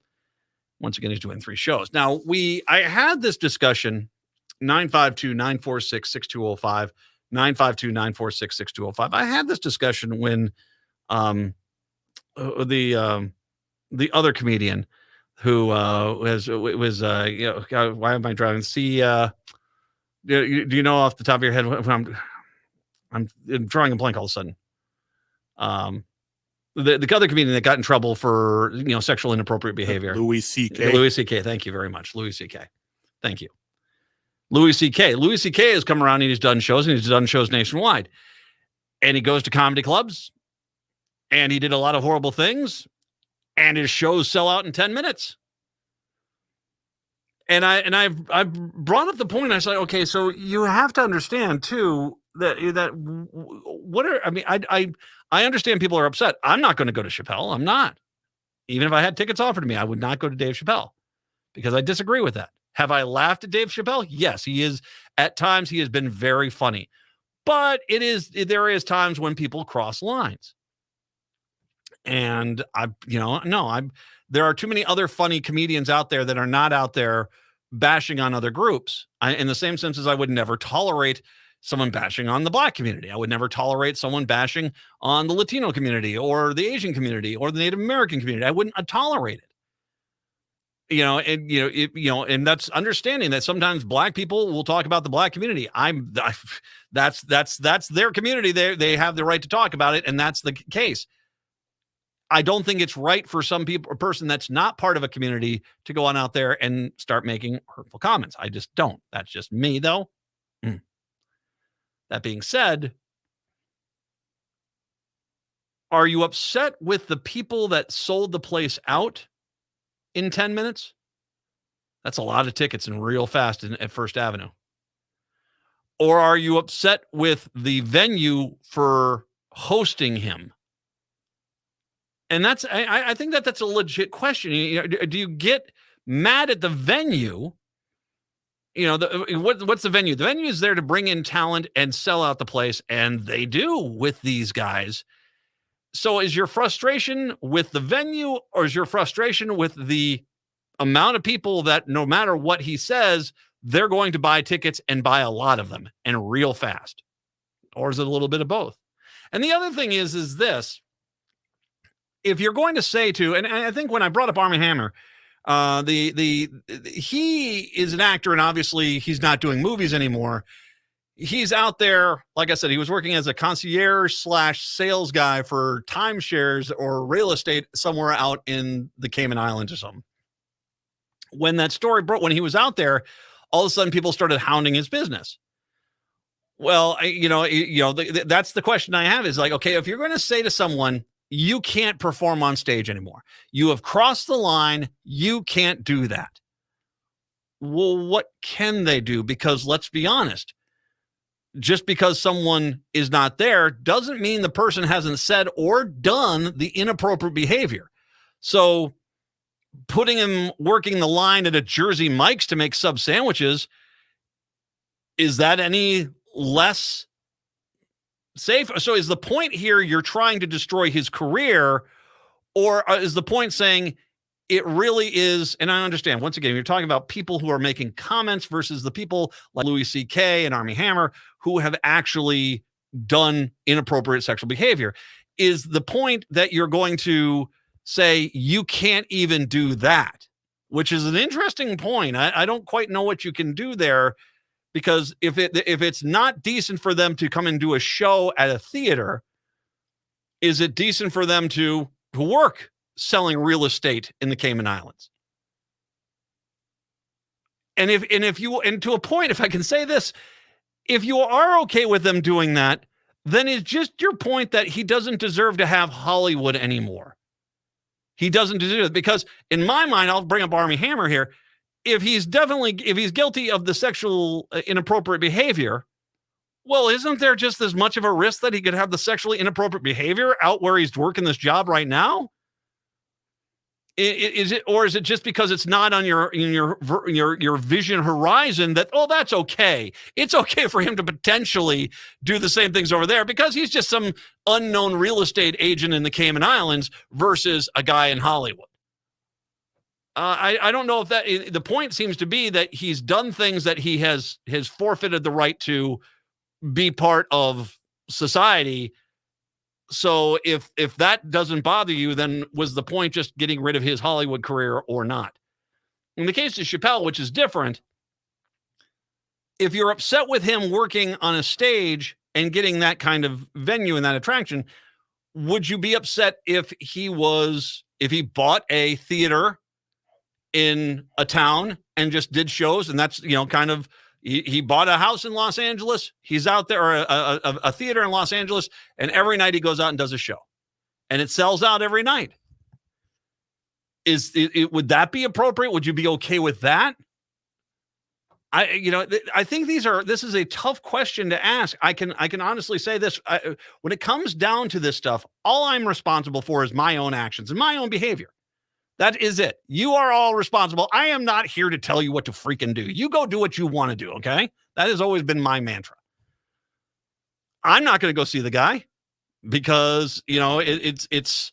Once again, he's doing 3 shows. Now, I had this discussion, 952-946-6205, 952-946-6205. I had this discussion when the other comedian who was why am I driving? See, do you know off the top of your head when I'm drawing a blank all of a sudden? The other comedian that got in trouble for sexual inappropriate behavior. Louis C.K. Louis C.K. Thank you very much, Louis C.K. Thank you. Louis C.K. Louis C.K. has come around and he's done shows nationwide, and he goes to comedy clubs, and he did a lot of horrible things, and his shows sell out in 10 minutes. And I've brought up the point. I said, okay, so you have to understand too that what are I understand people are upset. I'm not going to go to Chappelle. I'm not. Even if I had tickets offered to me, I would not go to Dave Chappelle because I disagree with that. Have I laughed at Dave Chappelle? Yes, he is. At times, he has been very funny, but there is times when people cross lines, and there are too many other funny comedians out there that are not out there bashing on other groups. In the same sense as I would never tolerate someone bashing on the Black community. I would never tolerate someone bashing on the Latino community or the Asian community or the Native American community. I wouldn't tolerate it. And that's understanding that sometimes Black people will talk about the Black community. That's their community. They have the right to talk about it, and that's the case. I don't think it's right for a person that's not part of a community to go on out there and start making hurtful comments. I just don't. That's just me, though. That being said, are you upset with the people that sold the place out in 10 minutes? That's a lot of tickets and real fast at First Avenue. Or are you upset with the venue for hosting him? And I think that's a legit question. Do you get mad at the venue? What's the venue? The venue is there to bring in talent and sell out the place, and they do with these guys. So is your frustration with the venue, or is your frustration with the amount of people that no matter what he says, they're going to buy tickets and buy a lot of them and real fast? Or is it a little bit of both? And the other thing is this. If you're going to say and I think when I brought up Armie Hammer, he is an actor, and obviously he's not doing movies anymore. He's out there, like I said, he was working as a concierge/sales guy for timeshares or real estate somewhere out in the Cayman Islands or something. When that story broke, when he was out there, all of a sudden people started hounding his business. Well, that's the question I have is like, okay, if you're going to say to someone, you can't perform on stage anymore, you have crossed the line, you can't do that. Well, what can they do? Because let's be honest, just because someone is not there doesn't mean the person hasn't said or done the inappropriate behavior. So putting him working the line at a Jersey Mike's to make sub sandwiches Is that any less safe? So is the point here you're trying to destroy his career, or is the point saying it really is? And I understand, once again, you're talking about people who are making comments versus the people like Louis C.K. and Armie Hammer who have actually done inappropriate sexual behavior. Is the point that you're going to say you can't even do that? Which is an interesting point. I don't quite know what you can do there, because if it's not decent for them to come and do a show at a theater, is it decent for them to work selling real estate in the Cayman Islands? And to a point, if I can say this, if you are okay with them doing that, then it's just your point that he doesn't deserve to have Hollywood anymore. He doesn't deserve it, because in my mind, I'll bring up Armie Hammer here. If he's guilty of the sexual inappropriate behavior, well, isn't there just as much of a risk that he could have the sexually inappropriate behavior out where he's working this job right now? Is it just because it's not on your vision horizon that, oh, that's okay? It's okay for him to potentially do the same things over there because he's just some unknown real estate agent in the Cayman Islands versus a guy in Hollywood. I don't know if the point seems to be that he's done things that he has forfeited the right to be part of society. So if that doesn't bother you, then was the point just getting rid of his Hollywood career or not? In the case of Chappelle, which is different, if you're upset with him working on a stage and getting that kind of venue and that attraction, would you be upset if he bought a theater in a town and just did shows? And that's, kind of, he bought a house in Los Angeles. He's out there, or a theater in Los Angeles, and every night he goes out and does a show, and it sells out every night. Would that be appropriate? Would you be okay with that? I think this is a tough question to ask. I can honestly say this. When it comes down to this stuff, all I'm responsible for is my own actions and my own behavior. That is it. You are all responsible. I am not here to tell you what to freaking do. You go do what you want to do, okay? That has always been my mantra. I'm not going to go see the guy because, it's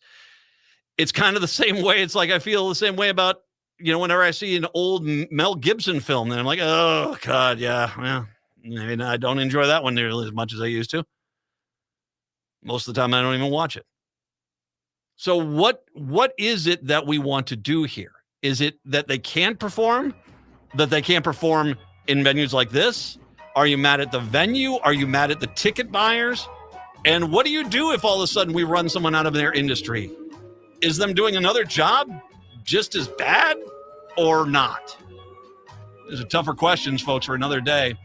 kind of the same way. It's like I feel the same way about, whenever I see an old Mel Gibson film, then I'm like, oh, God, yeah. Well, I don't enjoy that one nearly as much as I used to. Most of the time, I don't even watch it. So what is it that we want to do here? Is it that they can't perform? That they can't perform in venues like this? Are you mad at the venue? Are you mad at the ticket buyers? And what do you do if all of a sudden we run someone out of their industry? Is them doing another job just as bad or not? These are tougher questions, folks, for another day.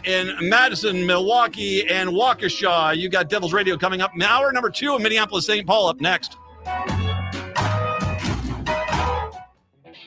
In Madison, Milwaukee, and Waukesha, you got Devil's Radio coming up. Hour number 2 in Minneapolis, St. Paul up next.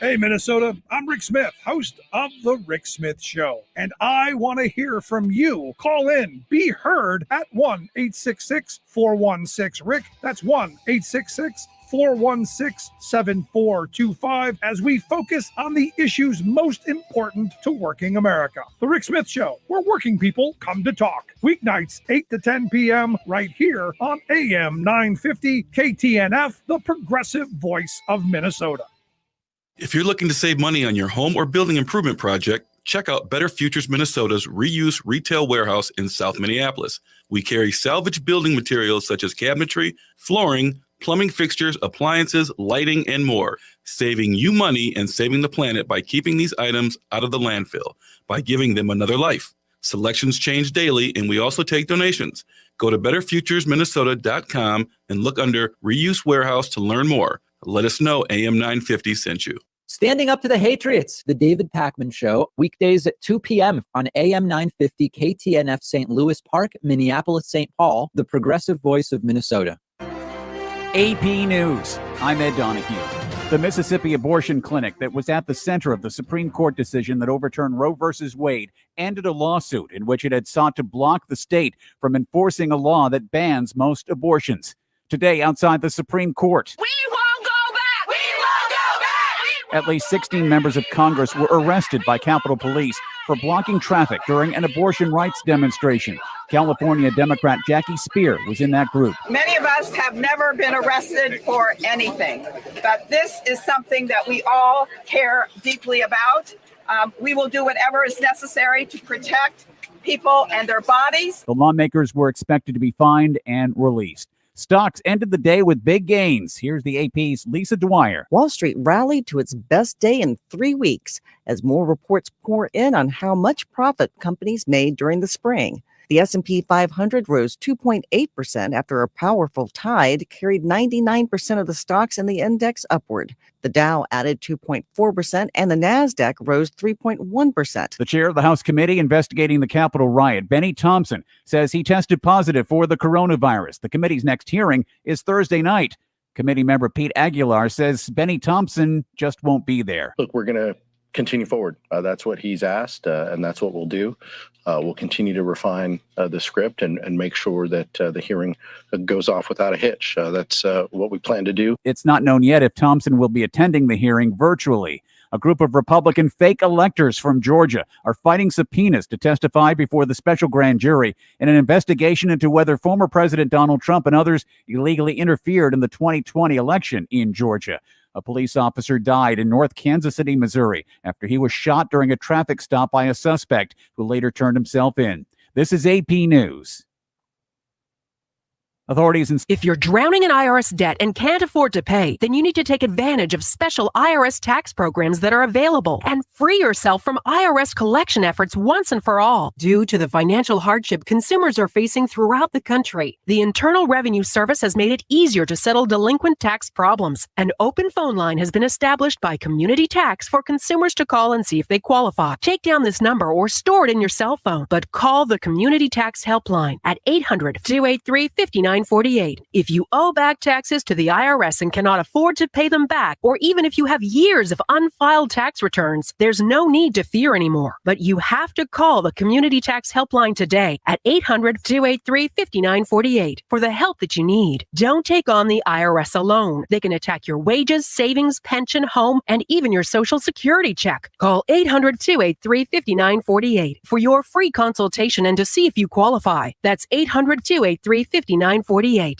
Hey, Minnesota, I'm Rick Smith, host of The Rick Smith Show, and I want to hear from you. Call in, be heard at 1-866-416-RICK. That's 1-866-416-7425 as we focus on the issues most important to working America. The Rick Smith Show, where working people come to talk. Weeknights, 8 to 10 p.m. right here on AM 950 KTNF, the progressive voice of Minnesota. If you're looking to save money on your home or building improvement project, check out Better Futures Minnesota's reuse retail warehouse in South Minneapolis. We carry salvage building materials such as cabinetry, flooring, plumbing fixtures, appliances, lighting, and more, saving you money and saving the planet by keeping these items out of the landfill, by giving them another life. Selections change daily, and we also take donations. Go to betterfuturesminnesota.com and look under Reuse Warehouse to learn more. Let us know AM 950 sent you. Standing Up to the Hatriots, the David Pakman Show, weekdays at 2 p.m. on AM 950 KTNF St. Louis Park, Minneapolis, St. Paul, the progressive voice of Minnesota. AP News. I'm Ed Donahue. The Mississippi abortion clinic that was at the center of the Supreme Court decision that overturned Roe v. Wade ended a lawsuit in which it had sought to block the state from enforcing a law that bans most abortions. Today, outside the Supreme Court, at least 16 members of Congress were arrested by Capitol Police for blocking traffic during an abortion rights demonstration. California Democrat Jackie Spear was in that group. Many of us have never been arrested for anything, but this is something that we all care deeply about. We will do whatever is necessary to protect people and their bodies. The lawmakers were expected to be fined and released. Stocks ended the day with big gains. Here's the AP's Lisa Dwyer. Wall Street rallied to its best day in 3 weeks as more reports pour in on how much profit companies made during the spring. The S&P 500 rose 2.8% after a powerful tide carried 99% of the stocks in the index upward. The Dow added 2.4% and the Nasdaq rose 3.1%. The chair of the House committee investigating the Capitol riot, Benny Thompson, says he tested positive for the coronavirus. The committee's next hearing is Thursday night. Committee member Pete Aguilar says Benny Thompson just won't be there. Look, we're going to continue forward. That's what he's asked, and that's what we'll do. We'll continue to refine the script and make sure that the hearing goes off without a hitch. That's what we plan to do. It's not known yet if Thompson will be attending the hearing virtually. A group of Republican fake electors from Georgia are fighting subpoenas to testify before the special grand jury in an investigation into whether former President Donald Trump and others illegally interfered in the 2020 election in Georgia. A police officer died in North Kansas City, Missouri, after he was shot during a traffic stop by a suspect who later turned himself in. This is AP News. Authorities If you're drowning in IRS debt and can't afford to pay, then you need to take advantage of special IRS tax programs that are available and free yourself from IRS collection efforts once and for all. Due to the financial hardship consumers are facing throughout the country, the Internal Revenue Service has made it easier to settle delinquent tax problems. An open phone line has been established by Community Tax for consumers to call and see if they qualify. Take down this number or store it in your cell phone, but call the Community Tax Helpline at 800-283-5948. If you owe back taxes to the IRS and cannot afford to pay them back, or even if you have years of unfiled tax returns, there's no need to fear anymore. But you have to call the Community Tax Helpline today at 800-283-5948 for the help that you need. Don't take on the IRS alone. They can attack your wages, savings, pension, home, and even your Social Security check. Call 800-283-5948 for your free consultation and to see if you qualify. That's 800-283-5948. Hi,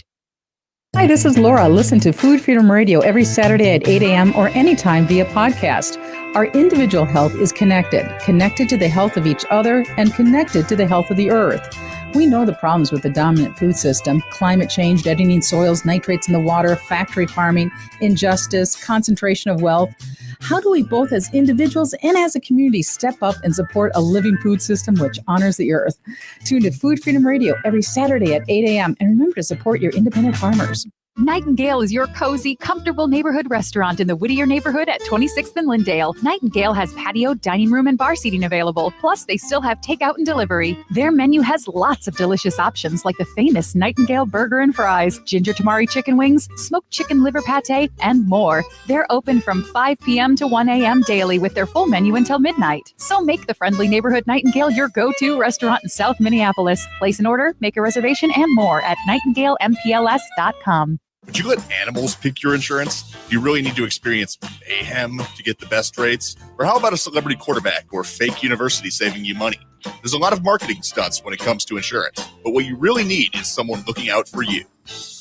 this is Laura. Listen to Food Freedom Radio every Saturday at 8 a.m. or anytime via podcast. Our individual health is connected to the health of each other and connected to the health of the earth. We know the problems with the dominant food system: climate change, deadening soils, nitrates in the water, factory farming, injustice, concentration of wealth. How do we both as individuals and as a community step up and support a living food system which honors the earth? Tune to Food Freedom Radio every Saturday at 8 a.m. and remember to support your independent farmers. Nightingale is your cozy, comfortable neighborhood restaurant in the Whittier neighborhood at 26th and Lindale. Nightingale has patio, dining room, and bar seating available. Plus, they still have takeout and delivery. Their menu has lots of delicious options like the famous Nightingale burger and fries, ginger tamari chicken wings, smoked chicken liver pate, and more. They're open from 5 p.m. to 1 a.m. daily with their full menu until midnight. So make the friendly neighborhood Nightingale your go-to restaurant in South Minneapolis. Place an order, make a reservation, and more at nightingalempls.com. Would you let animals pick your insurance? Do you really need to experience mayhem to get the best rates? Or how about a celebrity quarterback or fake university saving you money? There's a lot of marketing stunts when it comes to insurance, but what you really need is someone looking out for you.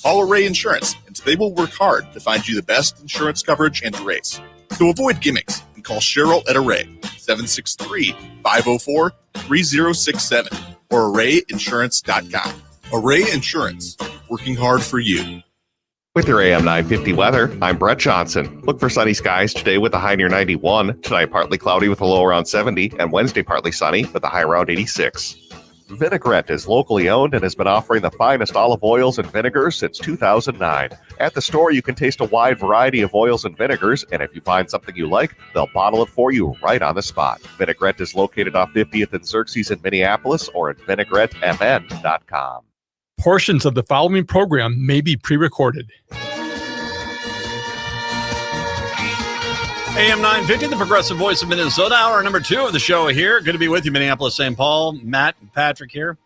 Call Array Insurance, and they will work hard to find you the best insurance coverage and rates. So avoid gimmicks and call Cheryl at Array, 763-504-3067 or arrayinsurance.com. Array Insurance, working hard for you. With your AM 950 weather, I'm Brett Johnson. Look for sunny skies today with a high near 91. Tonight, partly cloudy with a low around 70. And Wednesday, partly sunny with a high around 86. Vinaigrette is locally owned and has been offering the finest olive oils and vinegars since 2009. At the store, you can taste a wide variety of oils and vinegars, and if you find something you like, they'll bottle it for you right on the spot. Vinaigrette is located off 50th and Xerxes in Minneapolis or at vinaigrettemn.com. Portions of the following program may be pre-recorded. AM 950, the progressive voice of Minnesota, hour number 2 of the show here. Good to be with you, Minneapolis, St. Paul. Matt and Patrick here.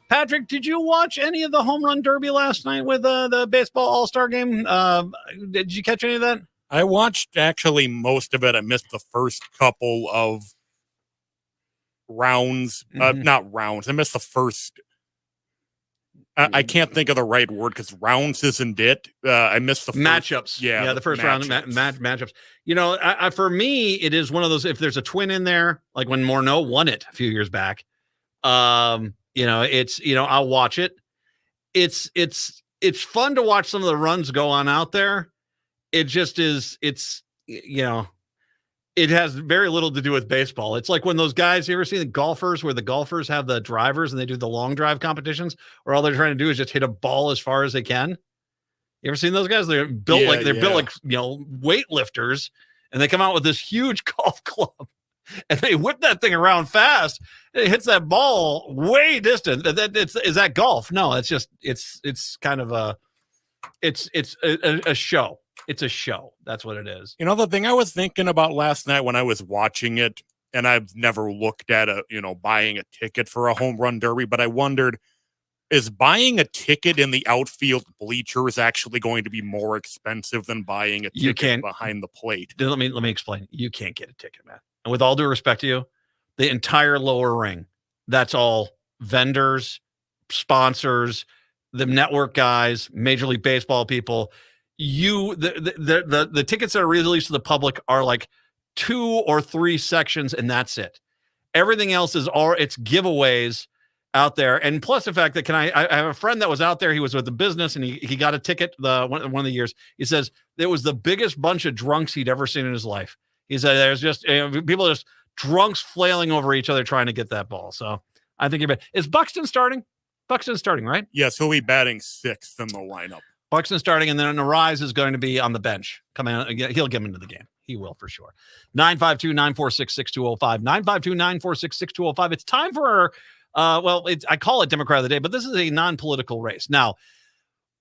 Patrick, did you watch any of the home run derby last night with the baseball all-star game? Did you catch any of that? I watched actually most of it. I missed the first couple of rounds. Not rounds. I missed the first. I can't think of the right word because rounds isn't it. I missed the matchups. Yeah, the first round matchups. You know, for me, it is one of those. If there's a twin in there, like when Morneau won it a few years back, you know, it's I'll watch it. It's fun to watch some of the runs go on out there. It just is. It's it has very little to do with baseball. It's like when those guys, you ever see the golfers where the golfers have the drivers and they do the long drive competitions where all they're trying to do is just hit a ball as far as they can. You ever seen those guys? They're built built like, weightlifters, and they come out with this huge golf club and they whip that thing around fast. And it hits that ball way distant. Is that golf? No, it's just, it's kind of it's a show. It's a show. That's what it is. You know, the thing I was thinking about last night when I was watching it, and I've never looked at buying a ticket for a home run derby, but I wondered, is buying a ticket in the outfield bleachers actually going to be more expensive than buying a ticket behind the plate? Let me explain. You can't get a ticket, man. And with all due respect to you, the entire lower ring, that's all vendors, sponsors, the network guys, Major League Baseball people. The tickets that are released to the public are like 2 or 3 sections, and that's it. Everything else is it's giveaways out there. And plus the fact that I have a friend that was out there. He was with the business and he got a ticket one of the years. He says it was the biggest bunch of drunks he'd ever seen in his life. He said there's just people just drunks flailing over each other trying to get that ball. So I think is Buxton starting? Buxton's starting, right? Yes, he'll be batting 6th in the lineup. Buxton starting, and then Arise is going to be on the bench. Coming out, he'll get him into the game. He will for sure. 952-946-6205. 952-946-6205. It's time for I call it Democrat of the Day, but this is a non-political race. Now,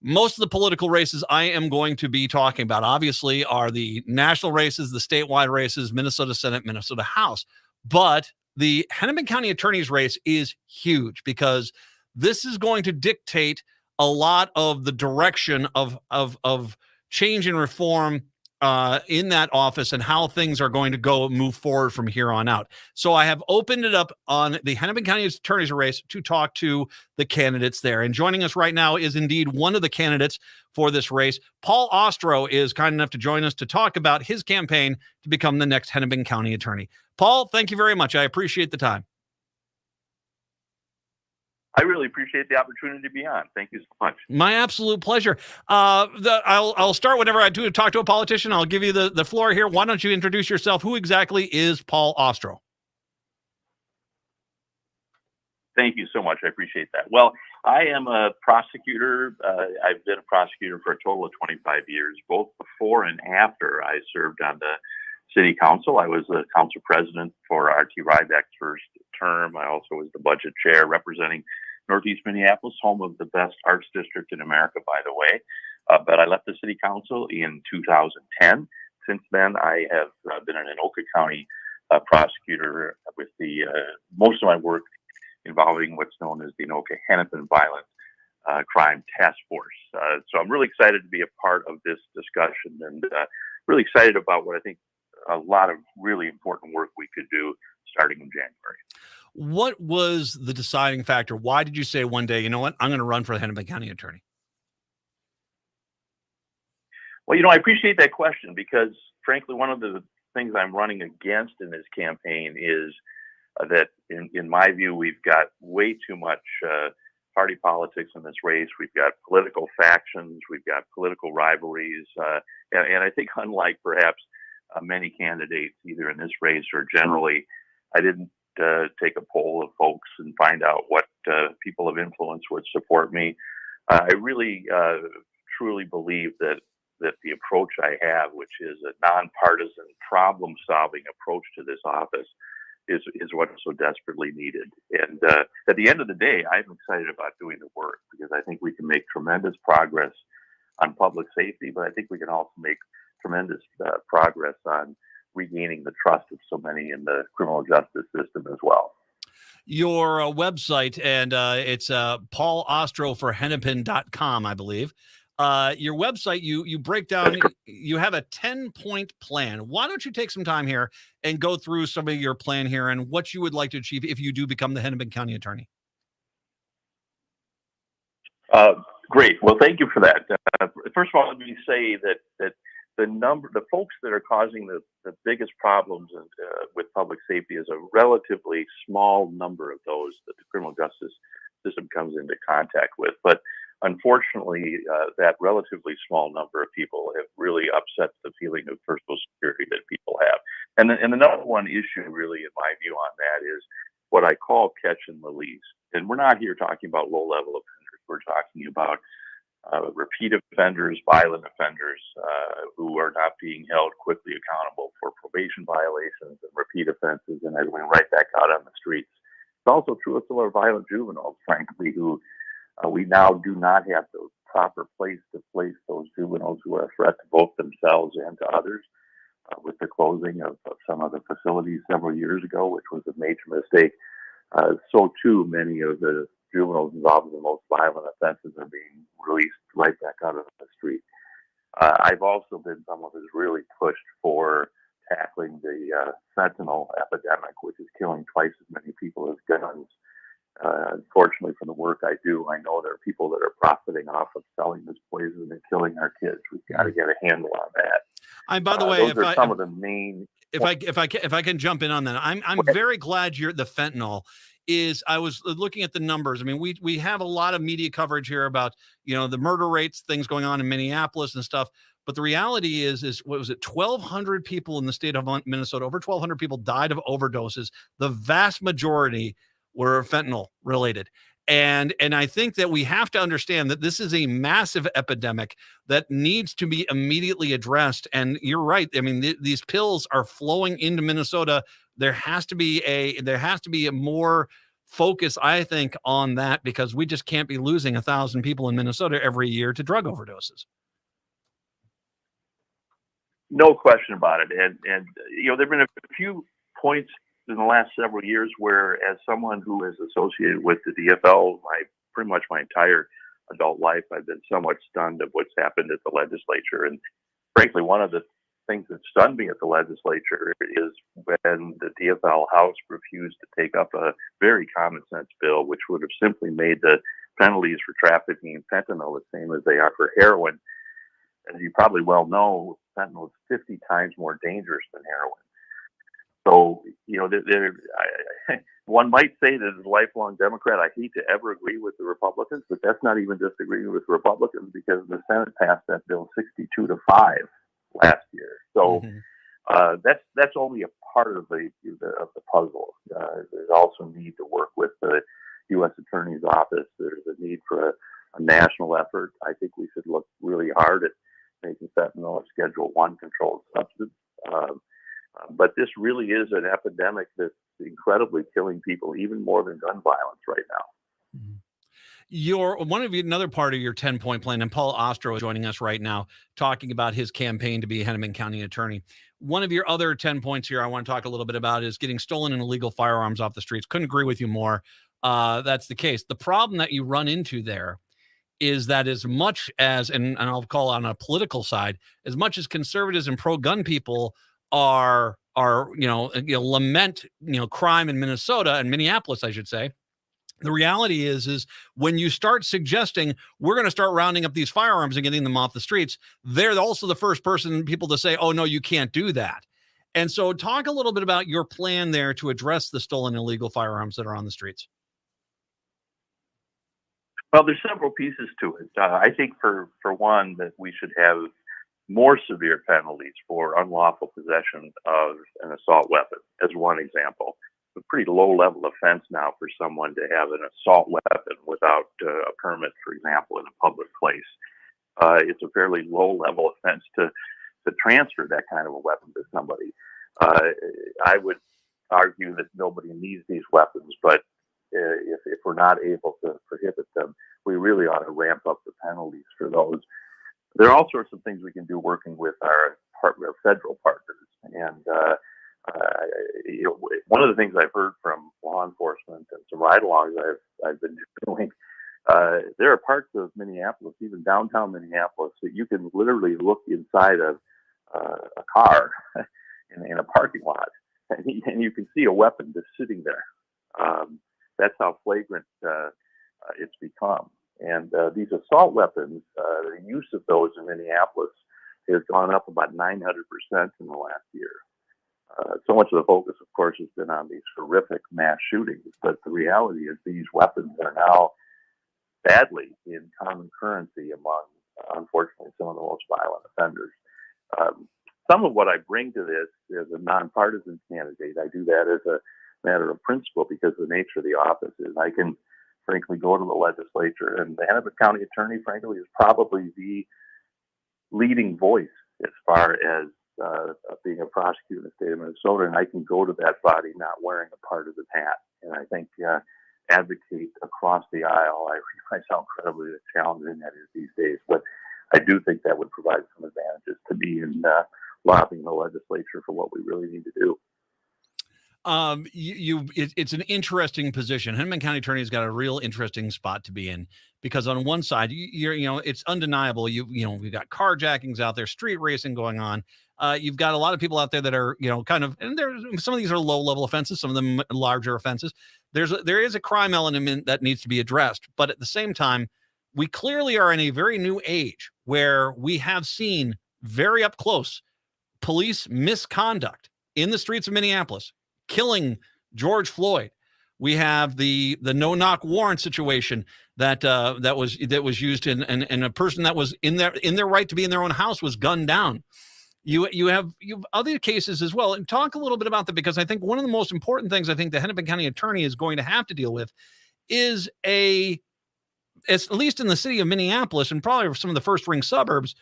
most of the political races I am going to be talking about, obviously, are the national races, the statewide races, Minnesota Senate, Minnesota House. But the Hennepin County Attorney's race is huge because this is going to dictate a lot of the direction of change and reform in that office and how things are going to move forward from here on out. So I have opened it up on the Hennepin County Attorney's race to talk to the candidates there. And joining us right now is indeed one of the candidates for this race. Paul Ostro is kind enough to join us to talk about his campaign to become the next Hennepin County Attorney. Paul, thank you very much. I appreciate the time. I really appreciate the opportunity to be on. Thank you so much. My absolute pleasure. I'll start whenever I do talk to a politician. I'll give you the floor here. Why don't you introduce yourself? Who exactly is Paul Ostro? Thank you so much. I appreciate that. Well, I am a prosecutor. I've been a prosecutor for a total of 25 years, both before and after I served on the city council. I was the council president for R.T. Ryback's first term. I also was the budget chair representing Northeast Minneapolis, home of the best arts district in America, by the way. But I left the city council in 2010. Since then, I have been an Anoka County prosecutor with the most of my work involving what's known as the Anoka Hennepin Violent Crime Task Force. So I'm really excited to be a part of this discussion and really excited about what I think a lot of really important work we could do starting in January. What was the deciding factor? Why did you say one day, you know what, I'm going to run for the Hennepin County Attorney? Well, I appreciate that question because, frankly, one of the things I'm running against in this campaign is that, in my view, we've got way too much party politics in this race. We've got political factions. We've got political rivalries. And I think, unlike perhaps many candidates, either in this race or generally, I didn't take a poll of folks and find out what people of influence would support me. I really truly believe that the approach I have, which is a nonpartisan problem-solving approach to this office, is what is so desperately needed. And at the end of the day, I'm excited about doing the work because I think we can make tremendous progress on public safety, but I think we can also make tremendous progress on regaining the trust of so many in the criminal justice system as well. Your website, and it's paulostroforhennepin.com, I believe. your website, you break down, you have a 10-point plan. Why don't you take some time here and go through some of your plan here and what you would like to achieve if you do become the Hennepin County Attorney? Great. Well, thank you for that. First of all, let me say that the folks that are causing the biggest problems with public safety is a relatively small number of those that the criminal justice system comes into contact with. But unfortunately, that relatively small number of people have really upset the feeling of personal security that people have. And the number one issue, really, in my view, on that is what I call catch and release. And we're not here talking about low-level offenders. We're talking about repeat offenders, violent offenders who are not being held quickly accountable for probation violations and repeat offenses, and they're going right back out on the streets. It's also true of some of our violent juveniles, frankly, who we now do not have the proper place to place those juveniles who are a threat to both themselves and to others. With the closing of some of the facilities several years ago, which was a major mistake, so too many of the juveniles involved in the most violent offenses are being released right back out of the street. I've also been someone who's really pushed for tackling the fentanyl epidemic, which is killing twice as many people as guns. Unfortunately, from the work I do, I know there are people that are profiting off of selling this poison and killing our kids. We've got to get a handle on that. And by the way, those are some of the main. If I can jump in on that, I'm very glad the fentanyl is. I was looking at the numbers. I mean, we have a lot of media coverage here about the murder rates, things going on in Minneapolis and stuff. But the reality is what was it? 1,200 people in the state of Minnesota. Over 1,200 people died of overdoses. The vast majority were fentanyl related. And I think that we have to understand that this is a massive epidemic that needs to be immediately addressed. And you're right. I mean, these pills are flowing into Minnesota. There has to be a more focus, I think, on that, because we just can't be losing 1,000 people in Minnesota every year to drug overdoses. No question about it. And there've been a few points in the last several years where, as someone who is associated with the DFL pretty much my entire adult life, I've been somewhat stunned of what's happened at the legislature. And frankly, one of the things that stunned me at the legislature is when the DFL House refused to take up a very common sense bill, which would have simply made the penalties for trafficking fentanyl the same as they are for heroin. As you probably well know, fentanyl is 50 times more dangerous than heroin. So, one might say that as a lifelong Democrat, I hate to ever agree with the Republicans, but that's not even just agreeing with Republicans, because the Senate passed that bill 62-5 last year. So that's only a part of the puzzle. There's also need to work with the U.S. Attorney's Office. There's a need for a national effort. I think we should look really hard at making fentanyl a Schedule I controlled substance. But this really is an epidemic that's incredibly killing people, even more than gun violence right now. Another part of your 10-point plan, and Paul Ostro is joining us right now, talking about his campaign to be Hennepin County Attorney. One of your other 10 points here I want to talk a little bit about is getting stolen and illegal firearms off the streets. Couldn't agree with you more. That's the case. The problem that you run into there is that as much as, and I'll call on a political side, as much as conservatives and pro-gun people are lament crime in Minnesota and Minneapolis, I should say, the reality is when you start suggesting we're going to start rounding up these firearms and getting them off the streets, they're also the first people to say, oh no, you can't do that. And so talk a little bit about your plan there to address the stolen illegal firearms that are on the streets. Well, there's several pieces to it. I think for one, that we should have more severe penalties for unlawful possession of an assault weapon, as one example. A pretty low-level offense now for someone to have an assault weapon without a permit, for example, in a public place. It's a fairly low-level offense to transfer that kind of a weapon to somebody. I would argue that nobody needs these weapons, but if we're not able to prohibit them, we really ought to ramp up the penalties for those. There are all sorts of things we can do working with our federal partners. And one of the things I've heard from law enforcement and some ride-alongs I've been doing There are parts of Minneapolis, even downtown Minneapolis, that you can literally look inside of a car in a parking lot, and you can see a weapon just sitting there. That's how flagrant it's become. And these assault weapons, the use of those in Minneapolis has gone up about 900% in the last year. So much of the focus, of course, has been on these horrific mass shootings, but the reality is these weapons are now badly in common currency among, unfortunately, some of the most violent offenders. Some of what I bring to this as a nonpartisan candidate, I do that as a matter of principle because of the nature of the office is I can, frankly, go to the legislature, and the Hennepin County Attorney, frankly, is probably the leading voice as far as being a prosecutor in the state of Minnesota, and I can go to that body not wearing a partisan hat, and I think advocate across the aisle. I realize how incredibly challenging that is these days, but I do think that would provide some advantages to me in lobbying the legislature for what we really need to do. It's an interesting position. Hennepin County Attorney's got a real interesting spot to be in because on one side, it's undeniable. We've got carjackings out there, street racing going on. You've got a lot of people out there that are, kind of, and some of these are low level offenses, some of them larger offenses. There is a crime element that needs to be addressed, but at the same time, we clearly are in a very new age where we have seen very up close police misconduct in the streets of Minneapolis, killing George Floyd. We have the no-knock warrant situation that was used and a person that was in their right to be in their own house was gunned down. You have other cases as well. And talk a little bit about that, because I think one of the most important things I think the Hennepin County Attorney is going to have to deal with is at least in the city of Minneapolis and probably some of the first ring suburbs,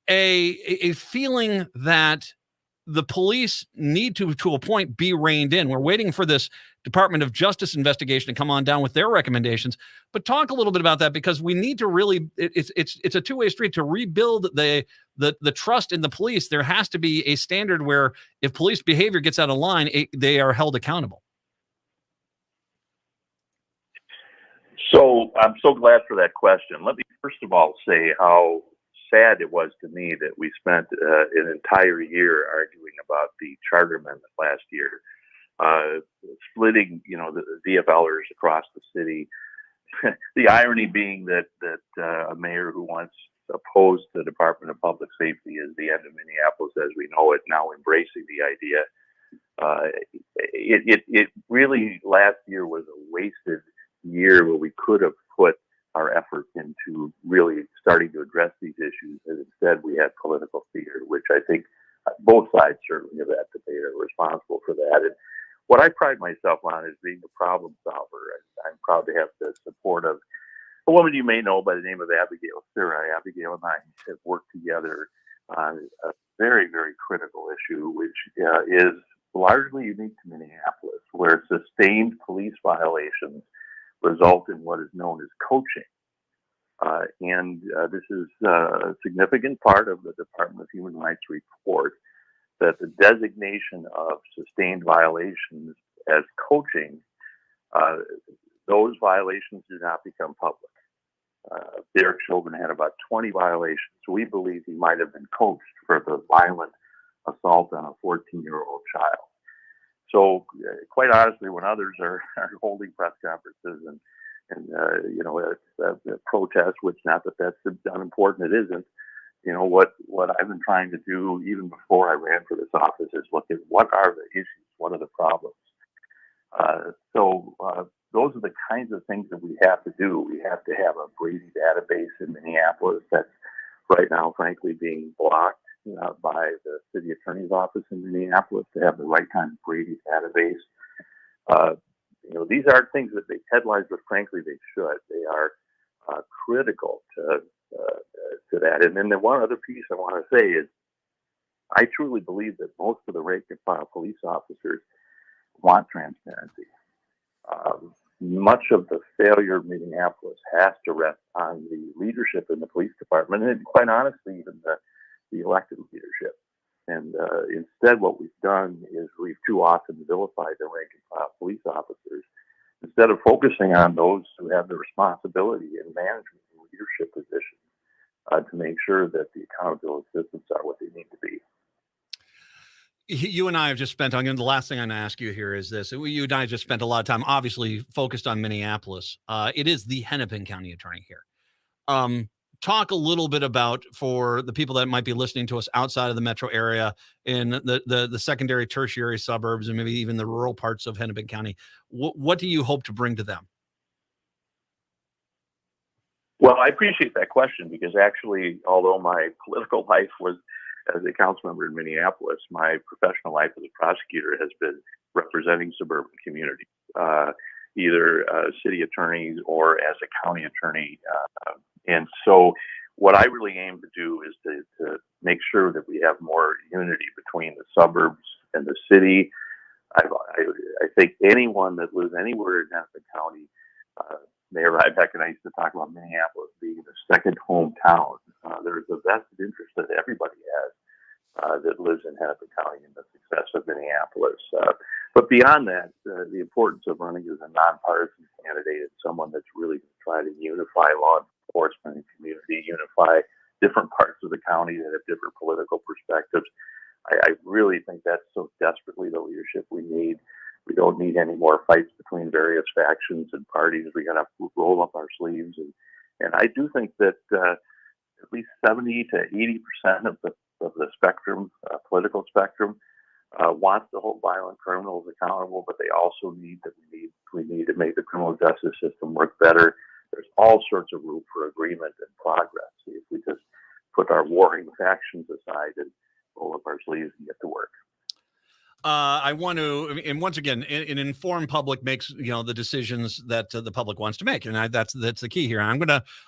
a feeling that the police need to a point be reined in. We're waiting for this Department of Justice investigation to come on down with their recommendations, but talk a little bit about that, because we need to really, it's a two-way street to rebuild the trust in the police. There has to be a standard where if police behavior gets out of line, they are held accountable. So I'm so glad for that question. Let me first of all say how sad it was to me that we spent an entire year arguing about the charter amendment last year, splitting, the DFLers across the city. The irony being that a mayor who once opposed the Department of Public Safety as the end of Minneapolis as we know it, now embracing the idea. It really, last year was a wasted year where we could have put our efforts into really starting to address these issues, and instead we had political theater, which I think both sides certainly of that debate are responsible for that. And what I pride myself on is being a problem solver. I'm proud to have the support of a woman you may know by the name of Abigail Sura. Abigail and I have worked together on a very, very critical issue, which is largely unique to Minneapolis, where sustained police violations result in what is known as coaching. This is a significant part of the Department of Human Rights report, that the designation of sustained violations as coaching, those violations do not become public. Derek Chauvin had about 20 violations. We believe he might have been coached for the violent assault on a 14-year-old child. So, quite honestly, when others are holding press conferences and protests, which not that that's unimportant, it isn't. What I've been trying to do even before I ran for this office is look at what are the issues, what are the problems. Those are the kinds of things that we have to do. We have to have a Brady database in Minneapolis that's right now, frankly, being blocked by the city attorney's office in Minneapolis to have the right kind of Brady database. These aren't things that make headlines, but frankly, they should. They are critical to that. And then the one other piece I want to say is I truly believe that most of the rank and file police officers want transparency. Much of the failure of Minneapolis has to rest on the leadership in the police department, and quite honestly, even the elected leadership. And instead, what we've done is we've too often vilified the rank and file police officers instead of focusing on those who have the responsibility in management and leadership positions to make sure that the accountability systems are what they need to be. You and I have just spent, the last thing I'm going to ask you here is this. You and I just spent a lot of time, obviously, focused on Minneapolis. It is the Hennepin County attorney here. Talk a little bit about, for the people that might be listening to us outside of the metro area, in the secondary, tertiary suburbs, and maybe even the rural parts of Hennepin County. What do you hope to bring to them? Well, I appreciate that question, because actually, although my political life was as a council member in Minneapolis, my professional life as a prosecutor has been representing suburban communities, either city attorneys or as a county attorney. And so what I really aim to do is to make sure that we have more unity between the suburbs and the city. I think anyone that lives anywhere in Hennepin County, Mayor Rybeck and I used to talk about Minneapolis being the second hometown. There's a vested interest that everybody has that lives in Hennepin County in the success of Minneapolis. But beyond that, the importance of running as a nonpartisan candidate and someone that's really going to try to unify law enforcement and community, unify different parts of the county that have different political perspectives. I really think that's so desperately the leadership we need. We don't need any more fights between various factions and parties. We got to roll up our sleeves. And I do think that at least 70 to 80% of the spectrum, political spectrum, wants to hold violent criminals accountable, but they also need we need to make the criminal justice system work better. There's all sorts of room for agreement and progress if we just put our warring factions aside and roll up our sleeves and get to work. I want to, and once again, an informed public makes the decisions that the public wants to make, and that's the key here.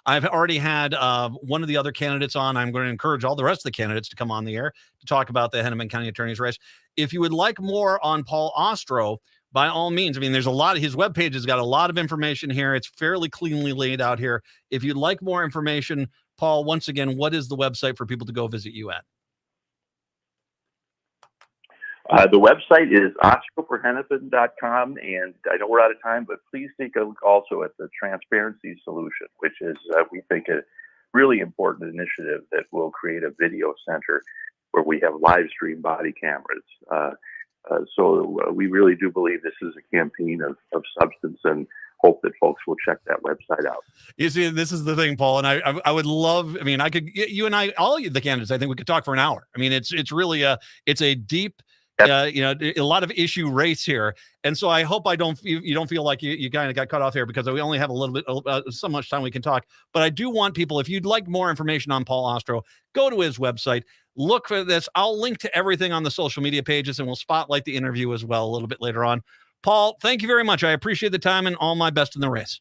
I've already had one of the other candidates on. I'm going to encourage all the rest of the candidates to come on the air to talk about the Hennepin County Attorney's race. If you would like more on Paul Ostro, by all means, there's a lot. His webpage has got a lot of information here. It's fairly cleanly laid out here. If you'd like more information, Paul, once again, what is the website for people to go visit you at? The website is ostroforhennepin.com, and I know we're out of time, but please take a look also at the Transparency Solution, which is, we think, a really important initiative that will create a video center where we have live stream body cameras. So we really do believe this is a campaign of substance, and hope that folks will check that website out. You see, this is the thing, Paul, and I would love, I could, you and I, all the candidates, I think we could talk for an hour. It's really it's a deep, a lot of issue race here. And so I hope you don't feel like you kind of got cut off here, because we only have a little bit, so much time we can talk. But I do want people, if you'd like more information on Paul Ostro, go to his website, look for this. I'll link to everything on the social media pages, and we'll spotlight the interview as well a little bit later on. Paul, thank you very much. I appreciate the time, and all my best in the race.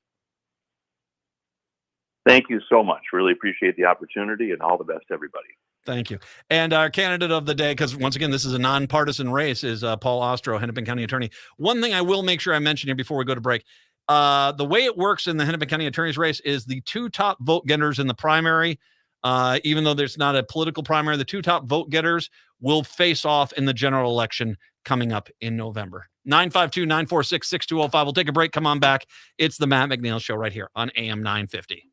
Thank you so much. Really appreciate the opportunity, and all the best to everybody. Thank you. And our candidate of the day, because once again, this is a nonpartisan race, is Paul Ostro, Hennepin County Attorney. One thing I will make sure I mention here before we go to break, the way it works in the Hennepin County Attorney's race is the two top vote getters in the primary, even though there's not a political primary, the two top vote getters will face off in the general election coming up in November. 952-946-6205. We'll take a break. Come on back. It's the Matt McNeil Show right here on AM 950.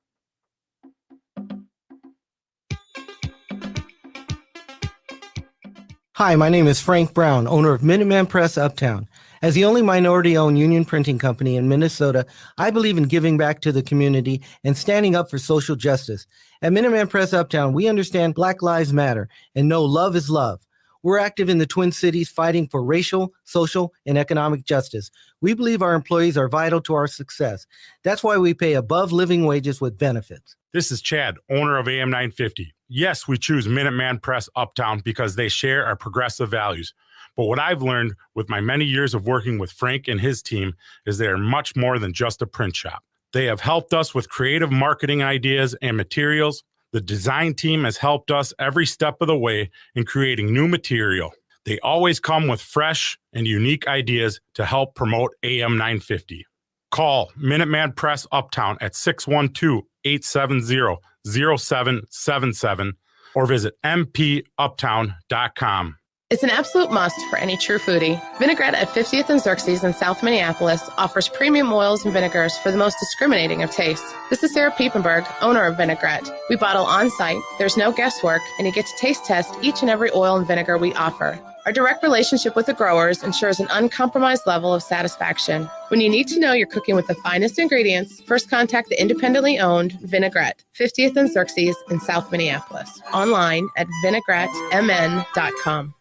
Hi, my name is Frank Brown, owner of Minuteman Press Uptown. As the only minority-owned union printing company in Minnesota, I believe in giving back to the community and standing up for social justice. At Minuteman Press Uptown, we understand Black Lives Matter and know love is love. We're active in the Twin Cities fighting for racial, social, and economic justice. We believe our employees are vital to our success. That's why we pay above living wages with benefits. This is Chad, owner of AM 950. Yes, we choose Minuteman Press Uptown because they share our progressive values. But what I've learned with my many years of working with Frank and his team is they are much more than just a print shop. They have helped us with creative marketing ideas and materials. The design team has helped us every step of the way in creating new material. They always come with fresh and unique ideas to help promote AM 950. Call Minuteman Press Uptown at 612-870-0777 or visit mpuptown.com. It's an absolute must for any true foodie. Vinaigrette at 50th and Xerxes in South Minneapolis offers premium oils and vinegars for the most discriminating of tastes. This is Sarah Piepenberg, owner of Vinaigrette. We bottle on-site, there's no guesswork, and you get to taste test each and every oil and vinegar we offer. Our direct relationship with the growers ensures an uncompromised level of satisfaction. When you need to know you're cooking with the finest ingredients, first contact the independently owned Vinaigrette, 50th and Xerxes in South Minneapolis. Online at vinaigrettemn.com.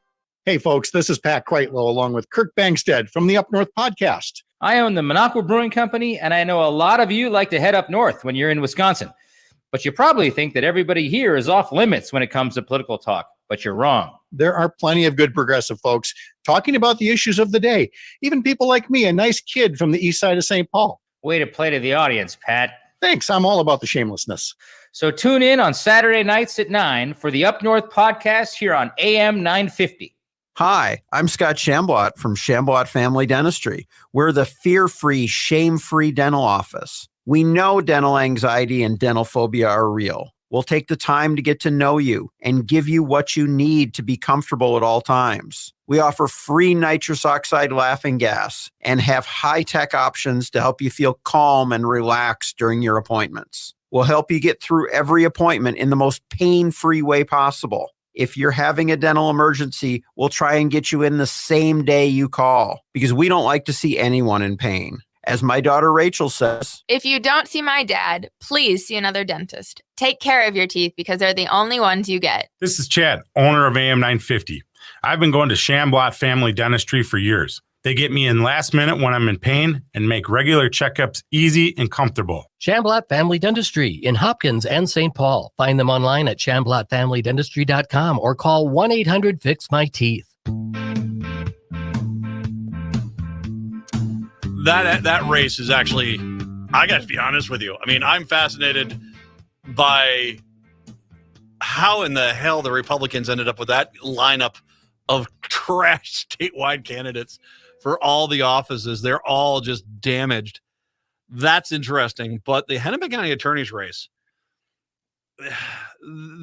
Hey, folks, this is Pat Kreitlow along with Kirk Bangstead from the Up North podcast. I own the McNeil Brewing Company, and I know a lot of you like to head up north when you're in Wisconsin. But you probably think that everybody here is off limits when it comes to political talk, but you're wrong. There are plenty of good progressive folks talking about the issues of the day. Even people like me, a nice kid from the east side of St. Paul. Way to play to the audience, Pat. Thanks. I'm all about the shamelessness. So tune in on Saturday nights at 9 for the Up North podcast here on AM 950. Hi, I'm Scott Shamblat from Shamblat Family Dentistry. We're the fear-free, shame-free dental office. We know dental anxiety and dental phobia are real. We'll take the time to get to know you and give you what you need to be comfortable at all times. We offer free nitrous oxide laughing gas and have high-tech options to help you feel calm and relaxed during your appointments. We'll help you get through every appointment in the most pain-free way possible. If you're having a dental emergency, we'll try and get you in the same day you call because we don't like to see anyone in pain. As my daughter Rachel says, if you don't see my dad, please see another dentist. Take care of your teeth because they're the only ones you get. This is Chad, owner of AM 950. I've been going to Shamblat Family Dentistry for years. They get me in last minute when I'm in pain and make regular checkups easy and comfortable. Shamblat Family Dentistry in Hopkins and St. Paul. Find them online at shamblatfamilydentistry.com or call 1-800-FIX-MY-TEETH. That race is actually, I got to be honest with you. I mean, I'm fascinated by how in the hell the Republicans ended up with that lineup of trash statewide candidates for all the offices. They're all just damaged. That's interesting. But the Hennepin County Attorney's race,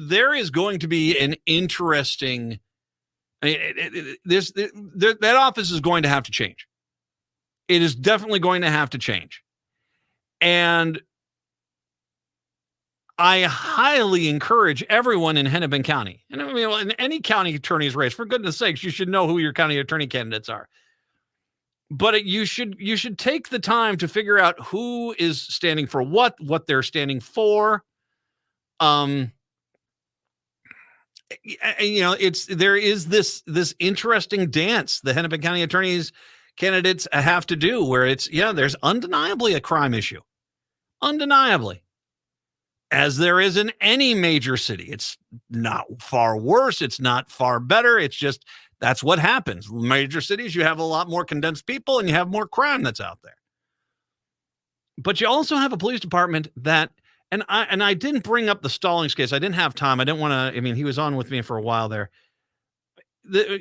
there is going to be an interesting, that office is going to have to change. It is definitely going to have to change. And I highly encourage everyone in Hennepin County, and I mean, in any county attorney's race, for goodness sakes, you should know who your county attorney candidates are. But you should take the time to figure out who is standing for what they're standing for. You know, there is this interesting dance the Hennepin County attorneys candidates have to do where there's undeniably a crime issue. Undeniably. As there is in any major city. It's not far worse. It's not far better. It's just, that's what happens. Major cities, you have a lot more condensed people and you have more crime that's out there. But you also have a police department that, and I didn't bring up the Stallings case. I didn't have time. I didn't want to, I mean, he was on with me for a while there.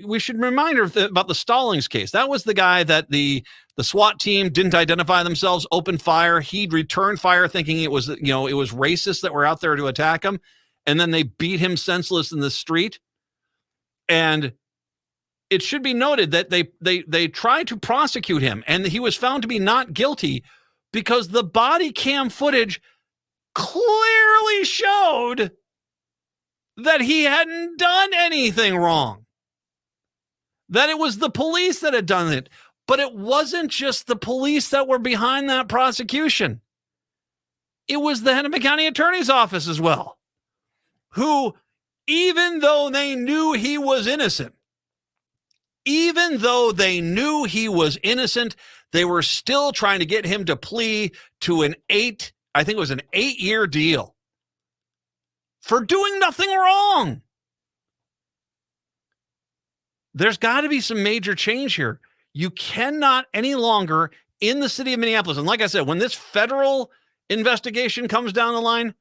We should remind her about the Stallings case. That was the guy that the SWAT team didn't identify themselves, opened fire. He'd returned fire thinking it was racists that were out there to attack him. And then they beat him senseless in the street. And it should be noted that they tried to prosecute him and he was found to be not guilty because the body cam footage clearly showed that he hadn't done anything wrong. That it was the police that had done it. But it wasn't just the police that were behind that prosecution. It was the Hennepin County Attorney's Office as well, who, even though they knew he was innocent, they were still trying to get him to plea to an 8-year deal for doing nothing wrong. There's got to be some major change here. You cannot any longer in the city of Minneapolis. And like I said, when this federal investigation comes down the line,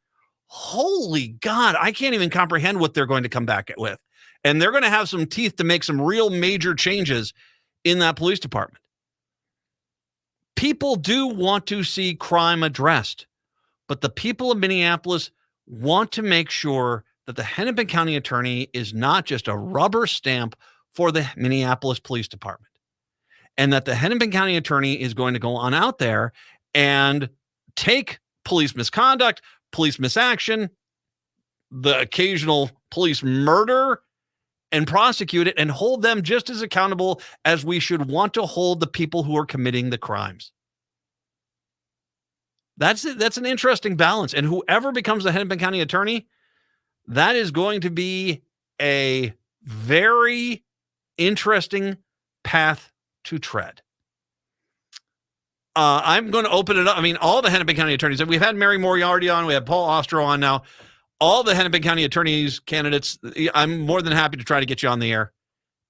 holy God, I can't even comprehend what they're going to come back with. And they're going to have some teeth to make some real major changes in that police department. People do want to see crime addressed, but the people of Minneapolis want to make sure that the Hennepin County attorney is not just a rubber stamp for the Minneapolis Police Department. And that the Hennepin County attorney is going to go on out there and take police misconduct, police misaction, the occasional police murder, and prosecute it and hold them just as accountable as we should want to hold the people who are committing the crimes. That's it. That's an interesting balance. And whoever becomes the Hennepin County attorney, that is going to be a very interesting path to tread. I'm going to open it up. I mean, all the Hennepin County attorneys, we've had Mary Moriarty on, we have Paul Ostro on now. All the Hennepin County attorneys, candidates, I'm more than happy to try to get you on the air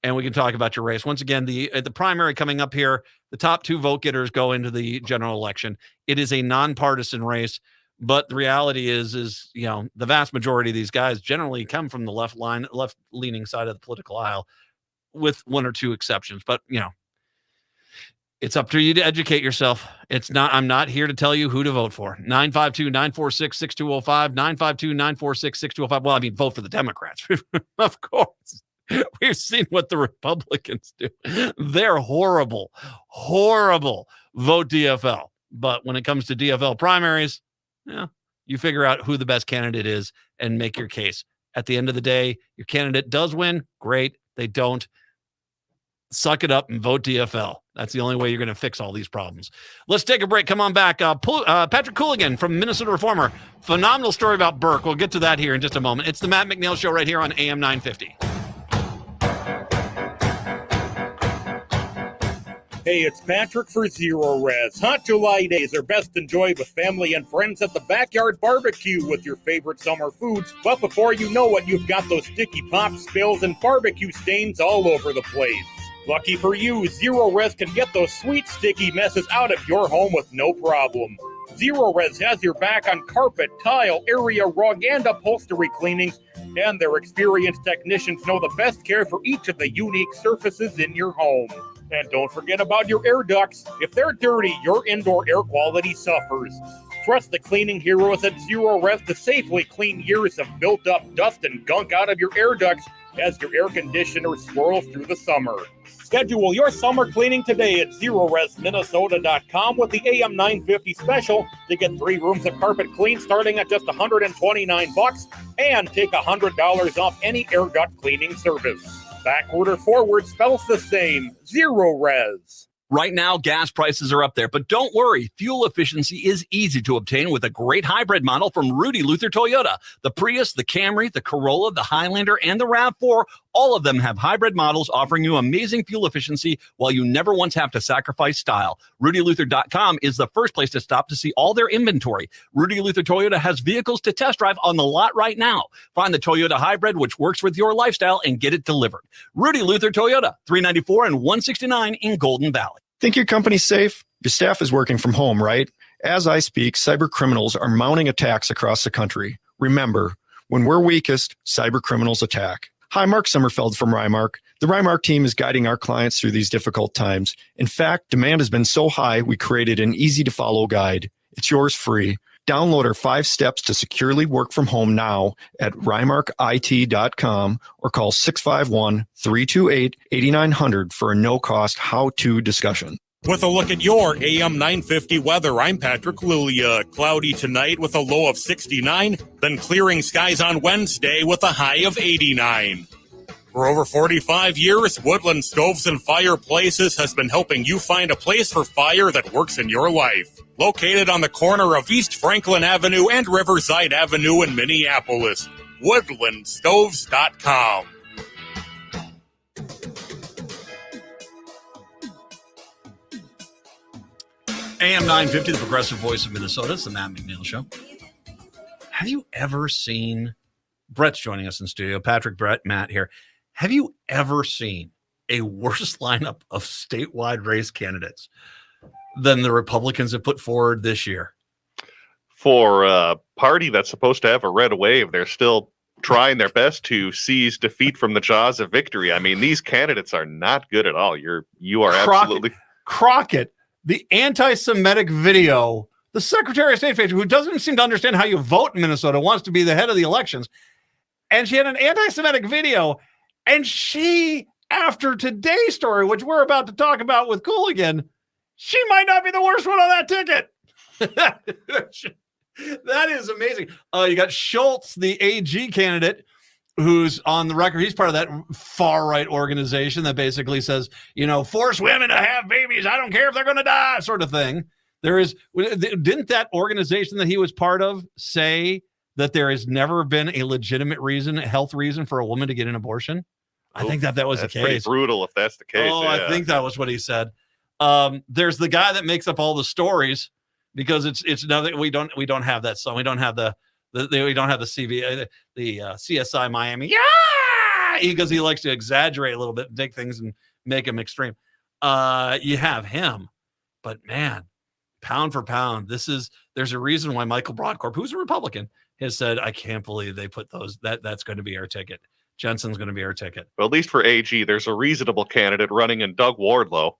and we can talk about your race. Once again, the primary coming up here, the top 2 vote getters go into the general election. It is a nonpartisan race, but the reality is, the vast majority of these guys generally come from the left-leaning side of the political aisle, with 1 or 2 exceptions. But, it's up to you to educate yourself. I'm not here to tell you who to vote for. 952-946-6205, 952-946-6205. Well, I mean, vote for the Democrats. Of course. We've seen what the Republicans do. They're horrible, horrible. Vote DFL. But when it comes to DFL primaries, you figure out who the best candidate is and make your case. At the end of the day, your candidate does win. Great. They don't. Suck it up and vote DFL. That's the only way you're going to fix all these problems. Let's take a break. Come on back. Patrick Cooligan from Minnesota Reformer. Phenomenal story about Burke. We'll get to that here in just a moment. It's the Matt McNeil Show right here on AM 950. Hey, it's Patrick for Zero Res. Hot July days are best enjoyed with family and friends at the backyard barbecue with your favorite summer foods. But before you know it, you've got those sticky pop spills and barbecue stains all over the place. Lucky for you, Zero Res can get those sweet sticky messes out of your home with no problem. Zero Res has your back on carpet, tile, area rug, and upholstery cleanings, and their experienced technicians know the best care for each of the unique surfaces in your home. And don't forget about your air ducts. If they're dirty, your indoor air quality suffers. Trust the cleaning heroes at Zero Res to safely clean years of built-up dust and gunk out of your air ducts as your air conditioner swirls through the summer. Schedule your summer cleaning today at ZeroResMinnesota.com with the AM 950 special to get 3 rooms of carpet clean starting at just $129 and take $100 off any air duct cleaning service. Backward or forward spells the same. Zero Res. Right now, gas prices are up there, but don't worry. Fuel efficiency is easy to obtain with a great hybrid model from Rudy Luther Toyota. The Prius, the Camry, the Corolla, the Highlander, and the RAV4, all of them have hybrid models offering you amazing fuel efficiency while you never once have to sacrifice style. RudyLuther.com is the first place to stop to see all their inventory. Rudy Luther Toyota has vehicles to test drive on the lot right now. Find the Toyota hybrid which works with your lifestyle and get it delivered. Rudy Luther Toyota, 394 and 169 in Golden Valley. Think your company's safe? Your staff is working from home, right? As I speak, cyber criminals are mounting attacks across the country. Remember, when we're weakest, cyber criminals attack. Hi, Mark Sommerfeld from Rymark. The Rymark team is guiding our clients through these difficult times. In fact, demand has been so high, we created an easy-to-follow guide. It's yours free. Download our 5 steps to securely work from home now at rymarkit.com or call 651-328-8900 for a no-cost how-to discussion. With a look at your AM 950 weather, I'm Patrick Lilia. Cloudy tonight with a low of 69, then clearing skies on Wednesday with a high of 89. For over 45 years, Woodland Stoves and Fireplaces has been helping you find a place for fire that works in your life. Located on the corner of East Franklin Avenue and Riverside Avenue in Minneapolis. WoodlandStoves.com. AM 950, the progressive voice of Minnesota. It's the Matt McNeil Show. Have you ever seen, Brett's joining us in studio, Patrick, Brett, Matt here. Have you ever seen a worse lineup of statewide race candidates than the Republicans have put forward this year? For a party that's supposed to have a red wave, they're still trying their best to seize defeat from the jaws of victory. I mean, these candidates are not good at all. You are absolutely... Crockett, the anti-Semitic video, the Secretary of State, who doesn't seem to understand how you vote in Minnesota, wants to be the head of the elections. And she had an anti-Semitic video, and she after today's story, which we're about to talk about with Cooligan, she might not be the worst one on that ticket. That is amazing. You got Schultz, the AG candidate, who's on the record. He's part of that far right organization that basically says, force women to have babies. I don't care if they're going to die, sort of thing. Didn't that organization that he was part of say that there has never been a legitimate reason, a health reason for a woman to get an abortion? I think that was the case. Pretty brutal if that's the case. I think that was what he said. There's the guy that makes up all the stories because it's nothing. We don't have that song. We don't have we don't have the CSI Miami. Yeah, because he likes to exaggerate a little bit and take things and make them extreme. You have him, but man, pound for pound, there's a reason why Michael Broadcorp, who's a Republican, has said, I can't believe they put that's going to be our ticket. Jensen's going to be our ticket. Well, at least for AG, there's a reasonable candidate running in Doug Wardlow.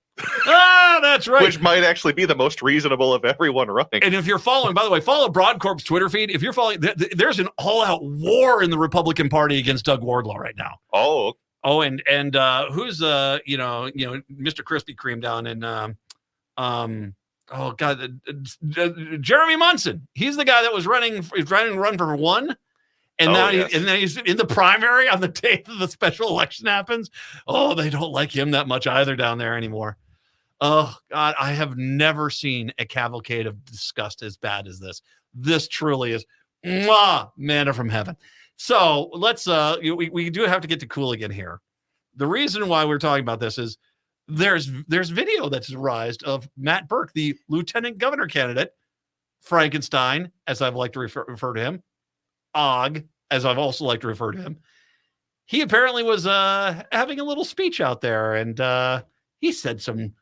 That's right. Which might actually be the most reasonable of everyone running. And if you're following, by the way, follow Broadcorp's Twitter feed. If you're following, there's an all-out war in the Republican Party against Doug Wardlow right now. Oh, and who's Mr. Krispy Kreme down in Jeremy Munson. He's the guy that was running for one. And now he's in the primary on the day that the special election happens. Oh, they don't like him that much either down there anymore. Oh, God, I have never seen a cavalcade of disgust as bad as this. This truly is manna from heaven. So let's we do have to get to Cooligan here. The reason why we're talking about this is there's video that's arised of Matt Burke, the lieutenant governor candidate, Frankenstein, as I've liked to refer to him, Og, as I've also liked to refer to him. He apparently was having a little speech out there, and he said some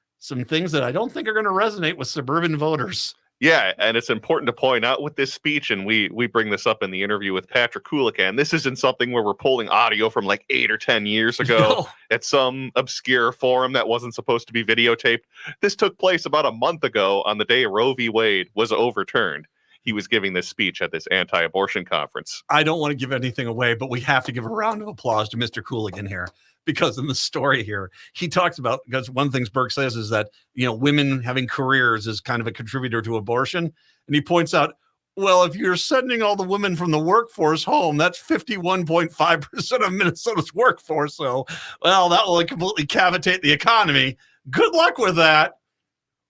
things that I don't think are going to resonate with suburban voters. Yeah, and it's important to point out with this speech, and we bring this up in the interview with Patrick Cooligan, this isn't something where we're pulling audio from like 8 or 10 years ago at some obscure forum that wasn't supposed to be videotaped. This took place about a month ago on the day Roe v. Wade was overturned. He was giving this speech at this anti-abortion conference. I don't want to give anything away, but we have to give a round of applause to Mr. Cooligan here, because in the story here, he talks about, because one of the things Burke says is that, women having careers is kind of a contributor to abortion. And he points out, well, if you're sending all the women from the workforce home, that's 51.5% of Minnesota's workforce. So, well, that will completely cavitate the economy. Good luck with that.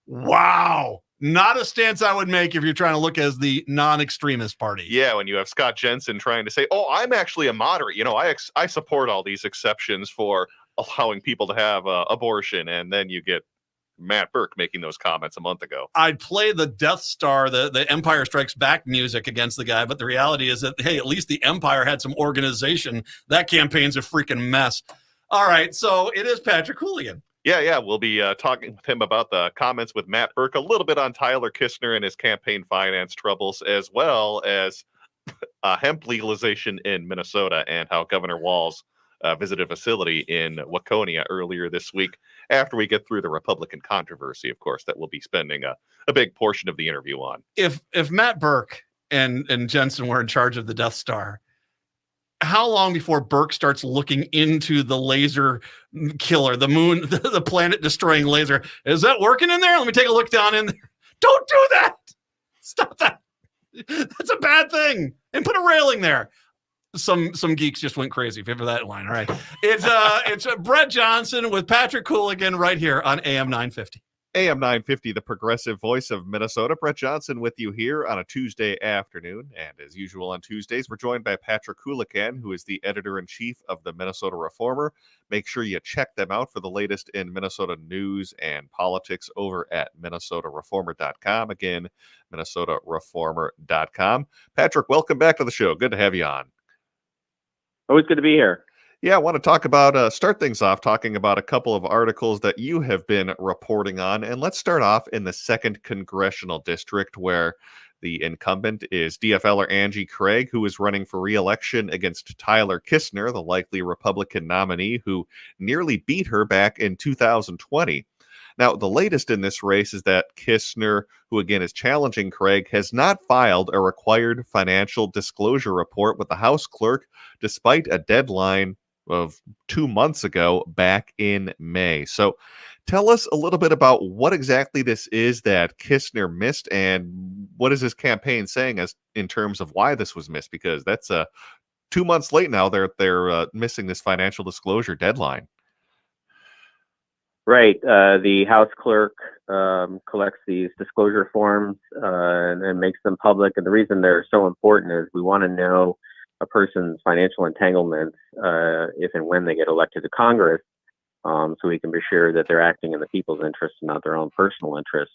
Wow. Not a stance I would make if you're trying to look as the non-extremist party. Yeah, when you have Scott Jensen trying to say, oh, I'm actually a moderate. I support all these exceptions for allowing people to have abortion. And then you get Matt Burke making those comments a month ago. I'd play the Death Star, the Empire Strikes Back music against the guy. But the reality is that, hey, at least the Empire had some organization. That campaign's a freaking mess. All right, so it is Patrick Cooligan. Yeah. We'll be talking with him about the comments with Matt Burke, a little bit on Tyler Kistner and his campaign finance troubles, as well as hemp legalization in Minnesota and how Governor Walz visited a facility in Waconia earlier this week, after we get through the Republican controversy, of course, that we'll be spending a big portion of the interview on. If Matt Burke and Jensen were in charge of the Death Star, how long before Burke starts looking into the laser killer, the moon, the planet destroying laser? Is that working in there? Let me take a look down in there. Don't do that. Stop that. That's a bad thing. And put a railing there. Some geeks just went crazy for that line. All right. It's Brett Johnson with Patrick Cooligan right here on AM 950. AM 950, the progressive voice of Minnesota. Brett Johnson with you here on a Tuesday afternoon. And as usual on Tuesdays, we're joined by Patrick Cooligan, who is the editor-in-chief of the Minnesota Reformer. Make sure you check them out for the latest in Minnesota news and politics over at minnesotareformer.com. Again, minnesotareformer.com. Patrick, welcome back to the show. Good to have you on. Always good to be here. Yeah, I want to talk about, start things off talking about a couple of articles that you have been reporting on. And let's start off in the 2nd Congressional District, where the incumbent is DFLer Angie Craig, who is running for re-election against Tyler Kistner, the likely Republican nominee who nearly beat her back in 2020. Now, the latest in this race is that Kistner, who again is challenging Craig, has not filed a required financial disclosure report with the House clerk, despite a deadline of 2 months ago back in May. So tell us a little bit about what exactly this is that Kistner missed, and what is his campaign saying as in terms of why this was missed, because that's 2 months late now. They're missing this financial disclosure deadline. Right. The House clerk collects these disclosure forms and makes them public. And the reason they're so important is we want to know a person's financial entanglements if and when they get elected to Congress, so we can be sure that they're acting in the people's interest and not their own personal interests.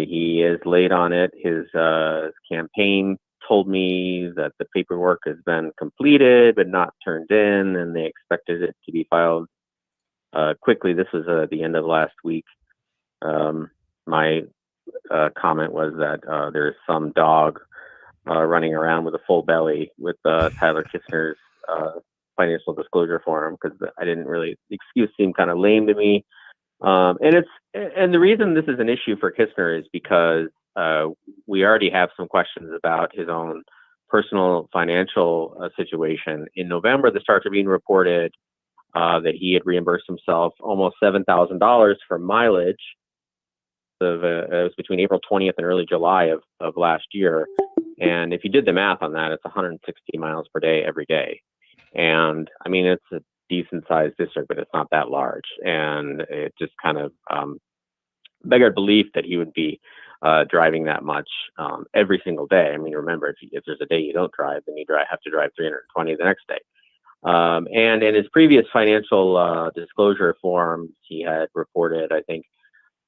He is late on it. His campaign told me that the paperwork has been completed but not turned in, and they expected it to be filed quickly. This was the end of last week. My comment was that there's some dog running around with a full belly with Tyler Kistner's financial disclosure form, because I didn't really, the excuse seemed kind of lame to me. And the reason this is an issue for Kistner is because we already have some questions about his own personal financial situation. In November, the Star Tribune reported that he had reimbursed himself almost $7,000 for mileage. It was between April 20th and early July of last year. And if you did the math on that, it's 160 miles per day every day. And I mean, it's a decent sized district, but it's not that large. And it just kind of beggared belief that he would be driving that much every single day. I mean, remember, if there's a day you don't drive, then you have to drive 320 the next day. And in his previous financial disclosure forms, he had reported, I think,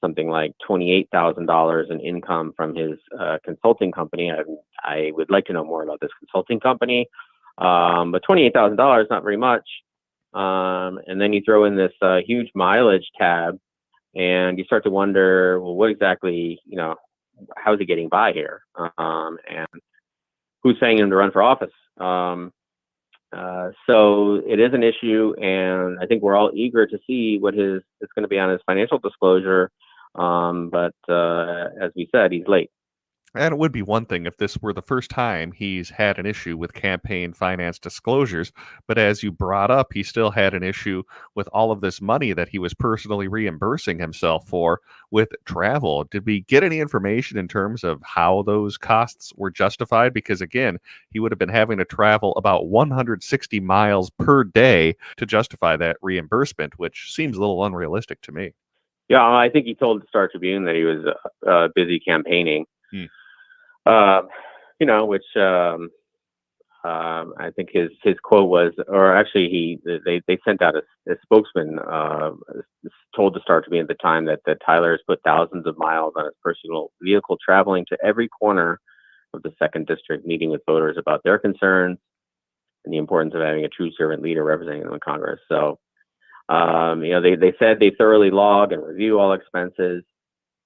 something like $28,000 in income from his consulting company. I would like to know more about this consulting company, but $28,000 is not very much. And then you throw in this huge mileage tab, and you start to wonder, well, what exactly, how is he getting by here? And who's paying him to run for office? So it is an issue, and I think we're all eager to see what it's going to be on his financial disclosure. But as we said, he's late. And it would be one thing if this were the first time he's had an issue with campaign finance disclosures. But as you brought up, he still had an issue with all of this money that he was personally reimbursing himself for with travel. Did we get any information in terms of how those costs were justified? Because again, he would have been having to travel about 160 miles per day to justify that reimbursement, which seems a little unrealistic to me. Yeah, I think he told the Star Tribune that he was busy campaigning. Which I think his quote was, or actually they sent out a spokesman told the Star Tribune at the time that Tyler has put thousands of miles on his personal vehicle, traveling to every corner of the 2nd District, meeting with voters about their concerns and the importance of having a true servant leader representing them in Congress. So, they said they thoroughly log and review all expenses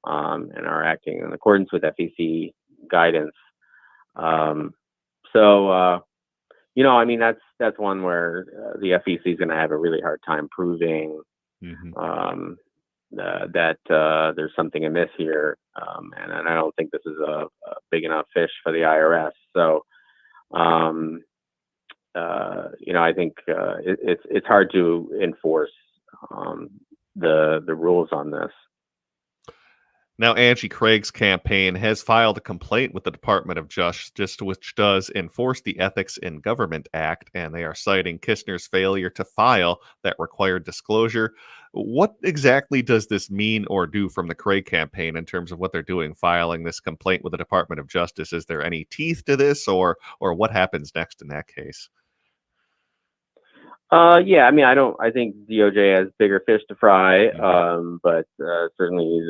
and are acting in accordance with FEC guidance. That's one where the FEC is going to have a really hard time proving that there's something amiss here. And I don't think this is a big enough fish for the IRS. So, I think it's hard to enforce the rules on this. Now, Angie Craig's campaign has filed a complaint with the Department of Justice, which does enforce the Ethics in Government Act, and they are citing Kistner's failure to file that required disclosure. What exactly does this mean or do from the Craig campaign in terms of what they're doing, filing this complaint with the Department of Justice? Is there any teeth to this, or what happens next in that case? I think DOJ has bigger fish to fry, but certainly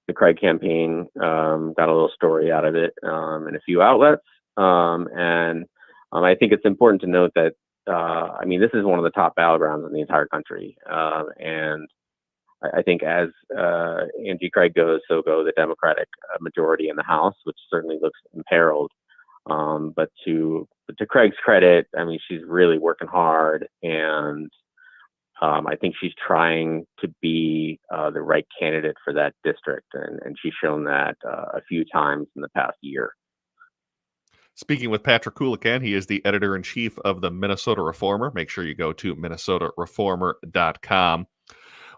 the Craig campaign got a little story out of it in a few outlets. And I think it's important to note that, this is one of the top battlegrounds in the entire country. And I think as Angie Craig goes, so go the Democratic majority in the House, which certainly looks imperiled. But to Craig's credit, she's really working hard, and I think she's trying to be the right candidate for that district, and she's shown that a few times in the past year. Speaking with Patrick Kulikan, he is the editor-in-chief of the Minnesota Reformer. Make sure you go to minnesotareformer.com.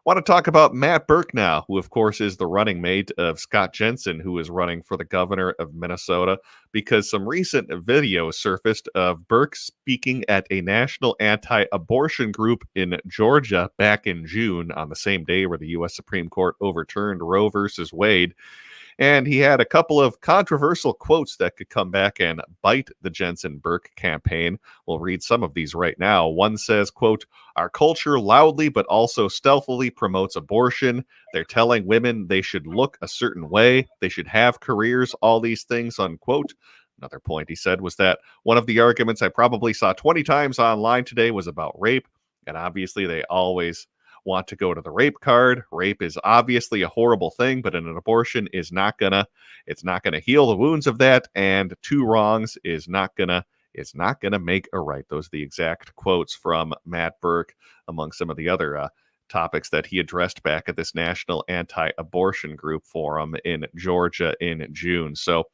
Want to talk about Matt Burke now, who, of course, is the running mate of Scott Jensen, who is running for the governor of Minnesota, because some recent video surfaced of Burke speaking at a national anti-abortion group in Georgia back in June, on the same day where the U.S. Supreme Court overturned Roe versus Wade. And he had a couple of controversial quotes that could come back and bite the Jensen Burke campaign. We'll read some of these right now. One says, quote, "Our culture loudly but also stealthily promotes abortion. They're telling women they should look a certain way, they should have careers, all these things," unquote. Another point he said was that one of the arguments I probably saw 20 times online today was about rape. And obviously they always want to go to the rape card. Rape is obviously a horrible thing, but an abortion is not gonna heal the wounds of that, and two wrongs is not gonna make a right. Those are the exact quotes from Matt Burke, among some of the other topics that he addressed back at this national anti-abortion group forum in Georgia in June. So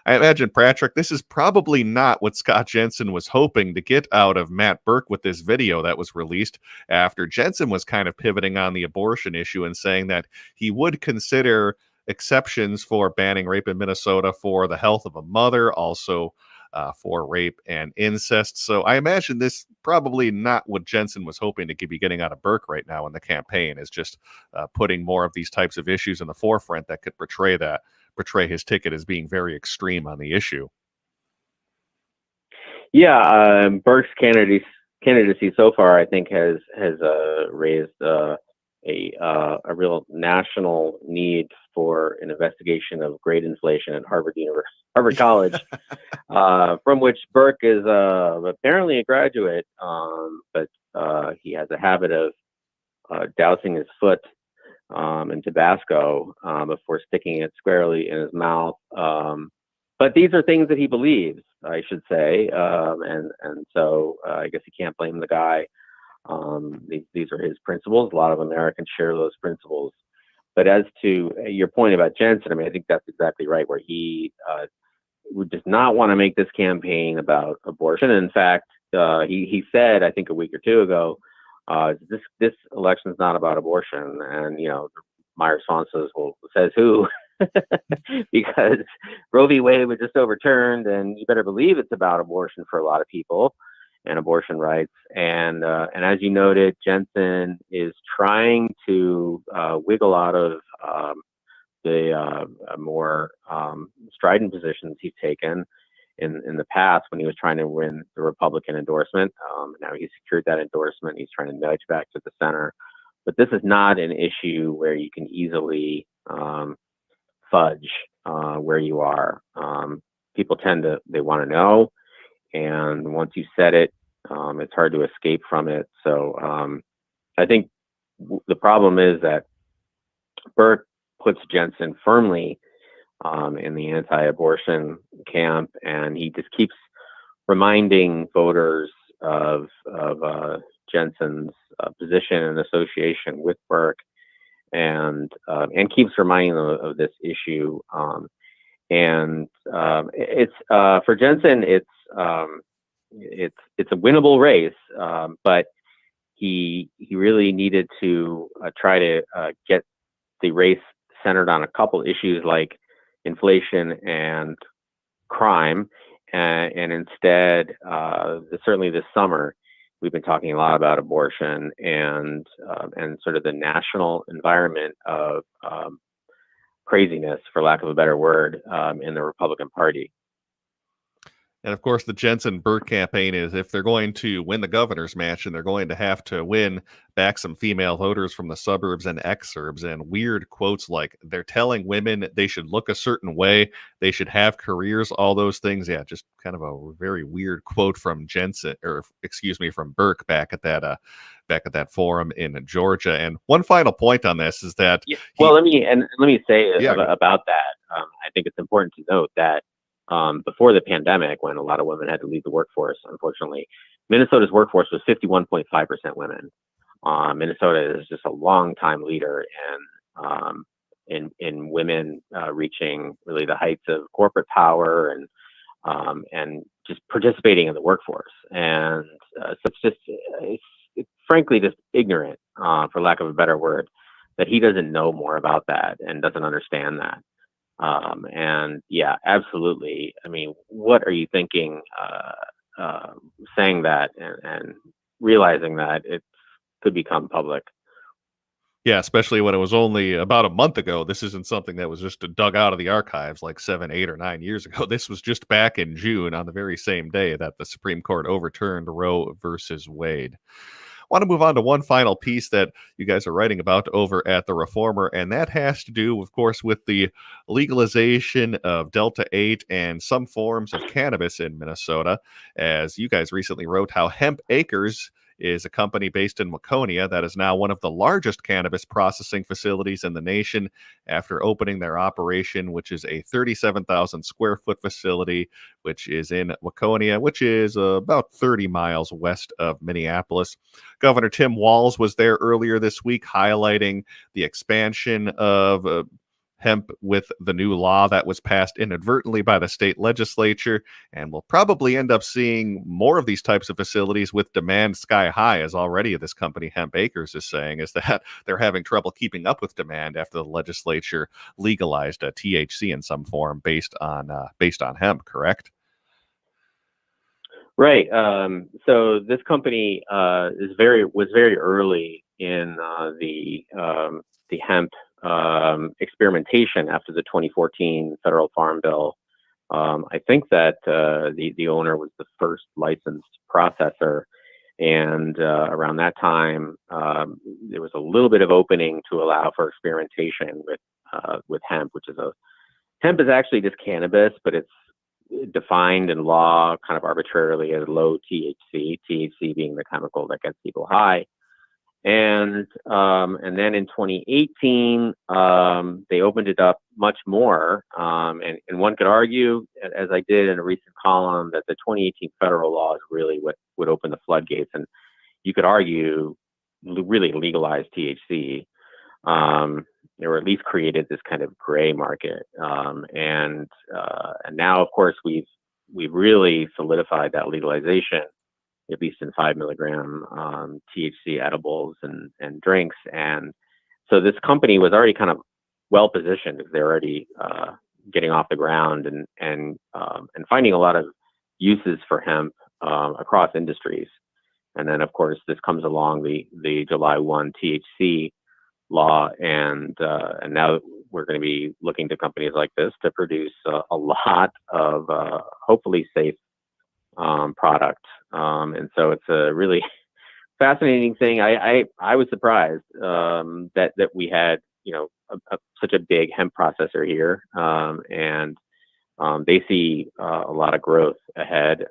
I imagine, Patrick, this is probably not what Scott Jensen was hoping to get out of Matt Burke with this video that was released after Jensen was kind of pivoting on the abortion issue and saying that he would consider exceptions for banning rape in Minnesota for the health of a mother, also for rape and incest. So I imagine this probably not what Jensen was hoping to be getting out of Burke right now in the campaign, is just putting more of these types of issues in the forefront that could portray his ticket as being very extreme on the issue. Yeah, Burke's candidacy so far, I think, has raised a real national need for an investigation of grade inflation at Harvard College, from which Burke is apparently a graduate, but he has a habit of dousing his foot in Tabasco before sticking it squarely in his mouth. But these are things that he believes, I should say, and so I guess you can't blame the guy. These are his principles. A lot of Americans share those principles. But as to your point about Jensen, I mean, I think that's exactly right, where he does not want to make this campaign about abortion. In fact, he said, I think a week or two ago, this election is not about abortion. And, my response says who? Because Roe v. Wade was just overturned, and you better believe it's about abortion for a lot of people and abortion rights. And as you noted, Jensen is trying to wiggle out of the more strident positions he's taken in the past when he was trying to win the Republican endorsement. Now he's secured that endorsement. He's trying to nudge back to the center. But this is not an issue where you can easily fudge where you are. People they want to know. And once you set it, it's hard to escape from it. So I think the problem is that Burke puts Jensen firmly in the anti-abortion camp, and he just keeps reminding voters of Jensen's position and association with Burke, and keeps reminding them of this issue. It's for Jensen, it's a winnable race, but he really needed to try to get the race centered on a couple issues like inflation and crime, and instead, certainly this summer, we've been talking a lot about abortion and sort of the national environment of craziness, for lack of a better word, in the Republican Party. And of course, the Jensen Burke campaign is, if they're going to win the governor's match, and they're going to have to win back some female voters from the suburbs and exurbs, and weird quotes like they're telling women they should look a certain way, they should have careers, all those things. Yeah, just kind of a very weird quote from from Burke back at that forum in Georgia. And one final point on this is that let me say about that. I think it's important to note that before the pandemic, when a lot of women had to leave the workforce, unfortunately, Minnesota's workforce was 51.5% women. Minnesota is just a long time leader in women reaching really the heights of corporate power and and just participating in the workforce. And so it's frankly just ignorant, for lack of a better word, that he doesn't know more about that and doesn't understand that. And yeah, absolutely. I mean, what are you thinking, saying that and realizing that it could become public? Yeah, especially when it was only about a month ago. This isn't something that was just dug out of the archives like 7, 8, or 9 years ago. This was just back in June, on the very same day that the Supreme Court overturned Roe versus Wade. Want to move on to one final piece that you guys are writing about over at the Reformer, and that has to do, of course, with the legalization of Delta 8 and some forms of cannabis in Minnesota. As you guys recently wrote, how Hemp Acres is a company based in Waconia that is now one of the largest cannabis processing facilities in the nation after opening their operation, which is a 37,000 square foot facility, which is in Waconia, which is about 30 miles west of Minneapolis. Governor Tim Walz was there earlier this week highlighting the expansion of hemp with the new law that was passed inadvertently by the state legislature, and we'll probably end up seeing more of these types of facilities with demand sky high, as already this company Hemp Acres is saying, is that they're having trouble keeping up with demand after the legislature legalized THC in some form based on hemp, correct? Right. So this company was very early in the hemp experimentation after the 2014 federal farm bill. I think that the owner was the first licensed processor, and around that time there was a little bit of opening to allow for experimentation with hemp, hemp is actually just cannabis, but it's defined in law kind of arbitrarily as low THC being the chemical that gets people high. And then in 2018, they opened it up much more. And one could argue, as I did in a recent column, that the 2018 federal law is really what would open the floodgates. And you could argue really legalized THC, or at least created this kind of gray market. And now, of course, we've really solidified that legalization, at least in 5 milligram THC edibles and drinks. And so this company was already kind of well positioned because they're already getting off the ground and finding a lot of uses for hemp across industries. And then, of course, this comes along the July 1 THC law, and now we're going to be looking to companies like this to produce a lot of hopefully safe product. And so it's a really fascinating thing. I was surprised that we had such a big hemp processor here, and they see a lot of growth ahead.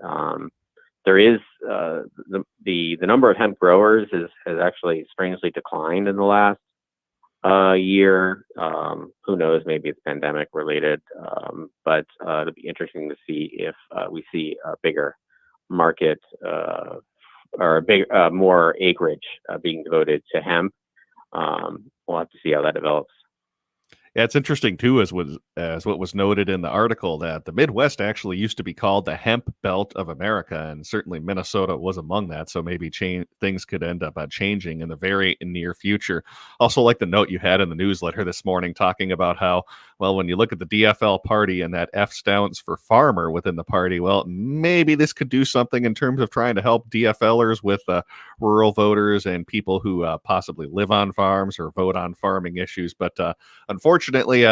There is the number of hemp growers has actually strangely declined in the last year. Who knows? Maybe it's pandemic related, but it'll be interesting to see if we see a bigger market or a big more acreage being devoted to hemp. We'll have to see how that develops. Yeah, it's interesting too, as what was noted in the article, that the Midwest actually used to be called the hemp belt of America, and certainly Minnesota was among that. So maybe things could end up changing in the very near future. Also, like the note you had in the newsletter this morning, talking about how, well, when you look at the DFL party and that F stands for farmer within the party, well, maybe this could do something in terms of trying to help DFLers with rural voters and people who possibly live on farms or vote on farming issues. But unfortunately,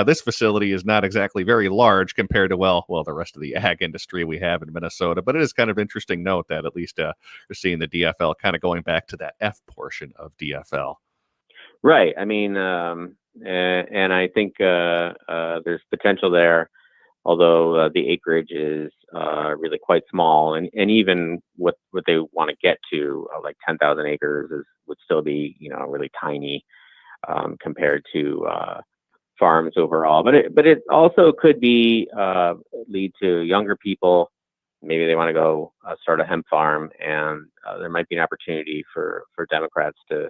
this facility is not exactly very large compared to, well, the rest of the ag industry we have in Minnesota. But it is kind of interesting note that at least you're seeing the DFL kind of going back to that F portion of DFL. Right. I mean, and I think there's potential there, although the acreage is really quite small, and even what they want to get to, like 10,000 acres, would still be really tiny compared to farms overall. But it also could be lead to younger people. Maybe they want to go start a hemp farm, and there might be an opportunity for Democrats to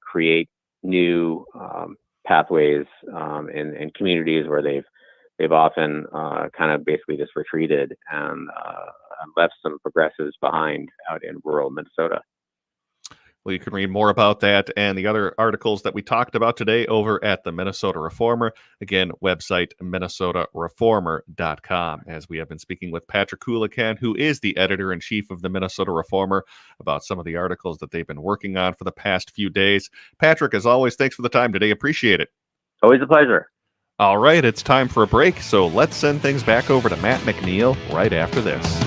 create new pathways in communities where they've they've often kind of basically just retreated and left some progressives behind out in rural Minnesota. Well, you can read more about that and the other articles that we talked about today over at the Minnesota Reformer. Again, website minnesotareformer.com. As we have been speaking with Patrick Coulican, who is the editor-in-chief of the Minnesota Reformer, about some of the articles that they've been working on for the past few days. Patrick, as always, thanks for the time today. Appreciate it. Always a pleasure. All right, it's time for a break, so let's send things back over to Matt McNeil right after this.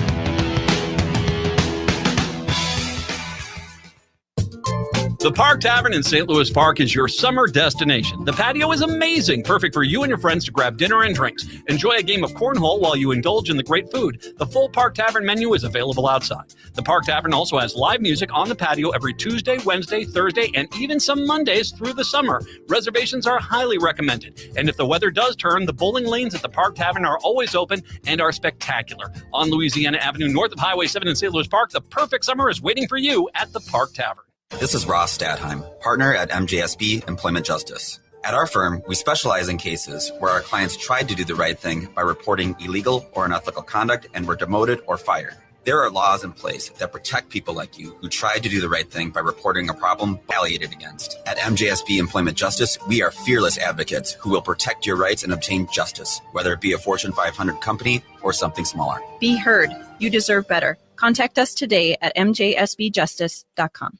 The Park Tavern in St. Louis Park is your summer destination. The patio is amazing, perfect for you and your friends to grab dinner and drinks. Enjoy a game of cornhole while you indulge in the great food. The full Park Tavern menu is available outside. The Park Tavern also has live music on the patio every Tuesday, Wednesday, Thursday, and even some Mondays through the summer. Reservations are highly recommended. And if the weather does turn, the bowling lanes at the Park Tavern are always open and are spectacular. On Louisiana Avenue, north of Highway 7 in St. Louis Park, the perfect summer is waiting for you at the Park Tavern. This is Ross Stadheim, partner at MJSB Employment Justice. At our firm, we specialize in cases where our clients tried to do the right thing by reporting illegal or unethical conduct and were demoted or fired. There are laws in place that protect people like you who tried to do the right thing by reporting a problem retaliated against. At MJSB Employment Justice, we are fearless advocates who will protect your rights and obtain justice, whether it be a Fortune 500 company or something smaller. Be heard. You deserve better. Contact us today at mjsbjustice.com.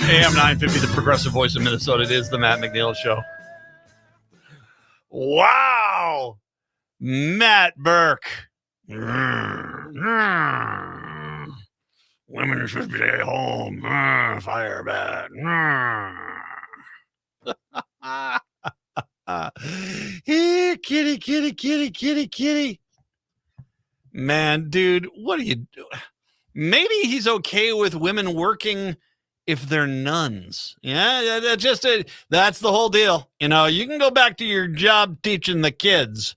AM 950, the progressive voice of Minnesota. It is the Matt McNeil Show. Wow. Matt Burke. Women are supposed to stay home. Fire bat. Here, kitty, kitty, kitty, kitty, kitty. Man, dude, what are you doing? Maybe he's okay with women working if they're nuns. Yeah, that's the whole deal. You know, you can go back to your job teaching the kids,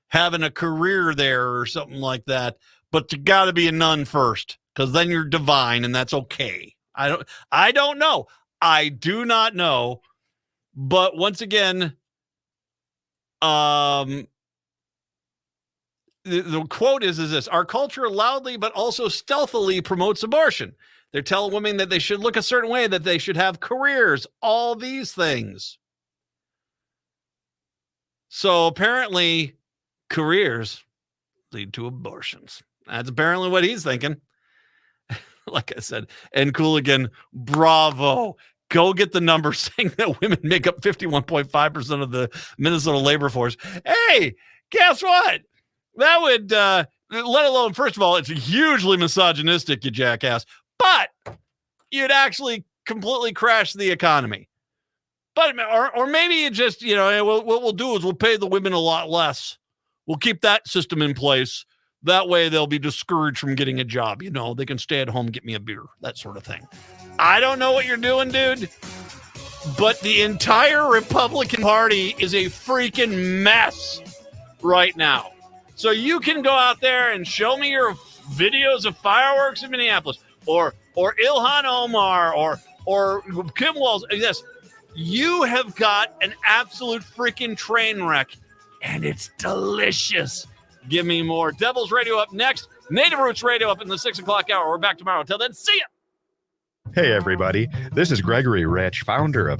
having a career there or something like that, but you got to be a nun first, because then you're divine, and that's okay. I don't know. I do not know. But once again, the quote is this: our culture loudly but also stealthily promotes abortion. They're telling women that they should look a certain way, that they should have careers, all these things. So apparently careers lead to abortions. That's apparently what he's thinking. Like I said, and Coulican, bravo. Go get the number saying that women make up 51.5% of the Minnesota labor force. Hey, guess what? That would, let alone, first of all, it's hugely misogynistic, you jackass. But you'd actually completely crash the economy. But or maybe you just, you know, what we'll do is we'll pay the women a lot less. We'll keep that system in place. That way they'll be discouraged from getting a job. You know, they can stay at home, get me a beer, that sort of thing. I don't know what you're doing, dude. But the entire Republican Party is a freaking mess right now. So you can go out there and show me your videos of fireworks in Minneapolis. Or Ilhan Omar, or Kim Walz. Yes, you have got an absolute freaking train wreck, and it's delicious. Give me more. Devils Radio up next. Native Roots Radio up in the 6 o'clock hour. We're back tomorrow. Until then, see ya. Hey, everybody. This is Gregory Rich, founder of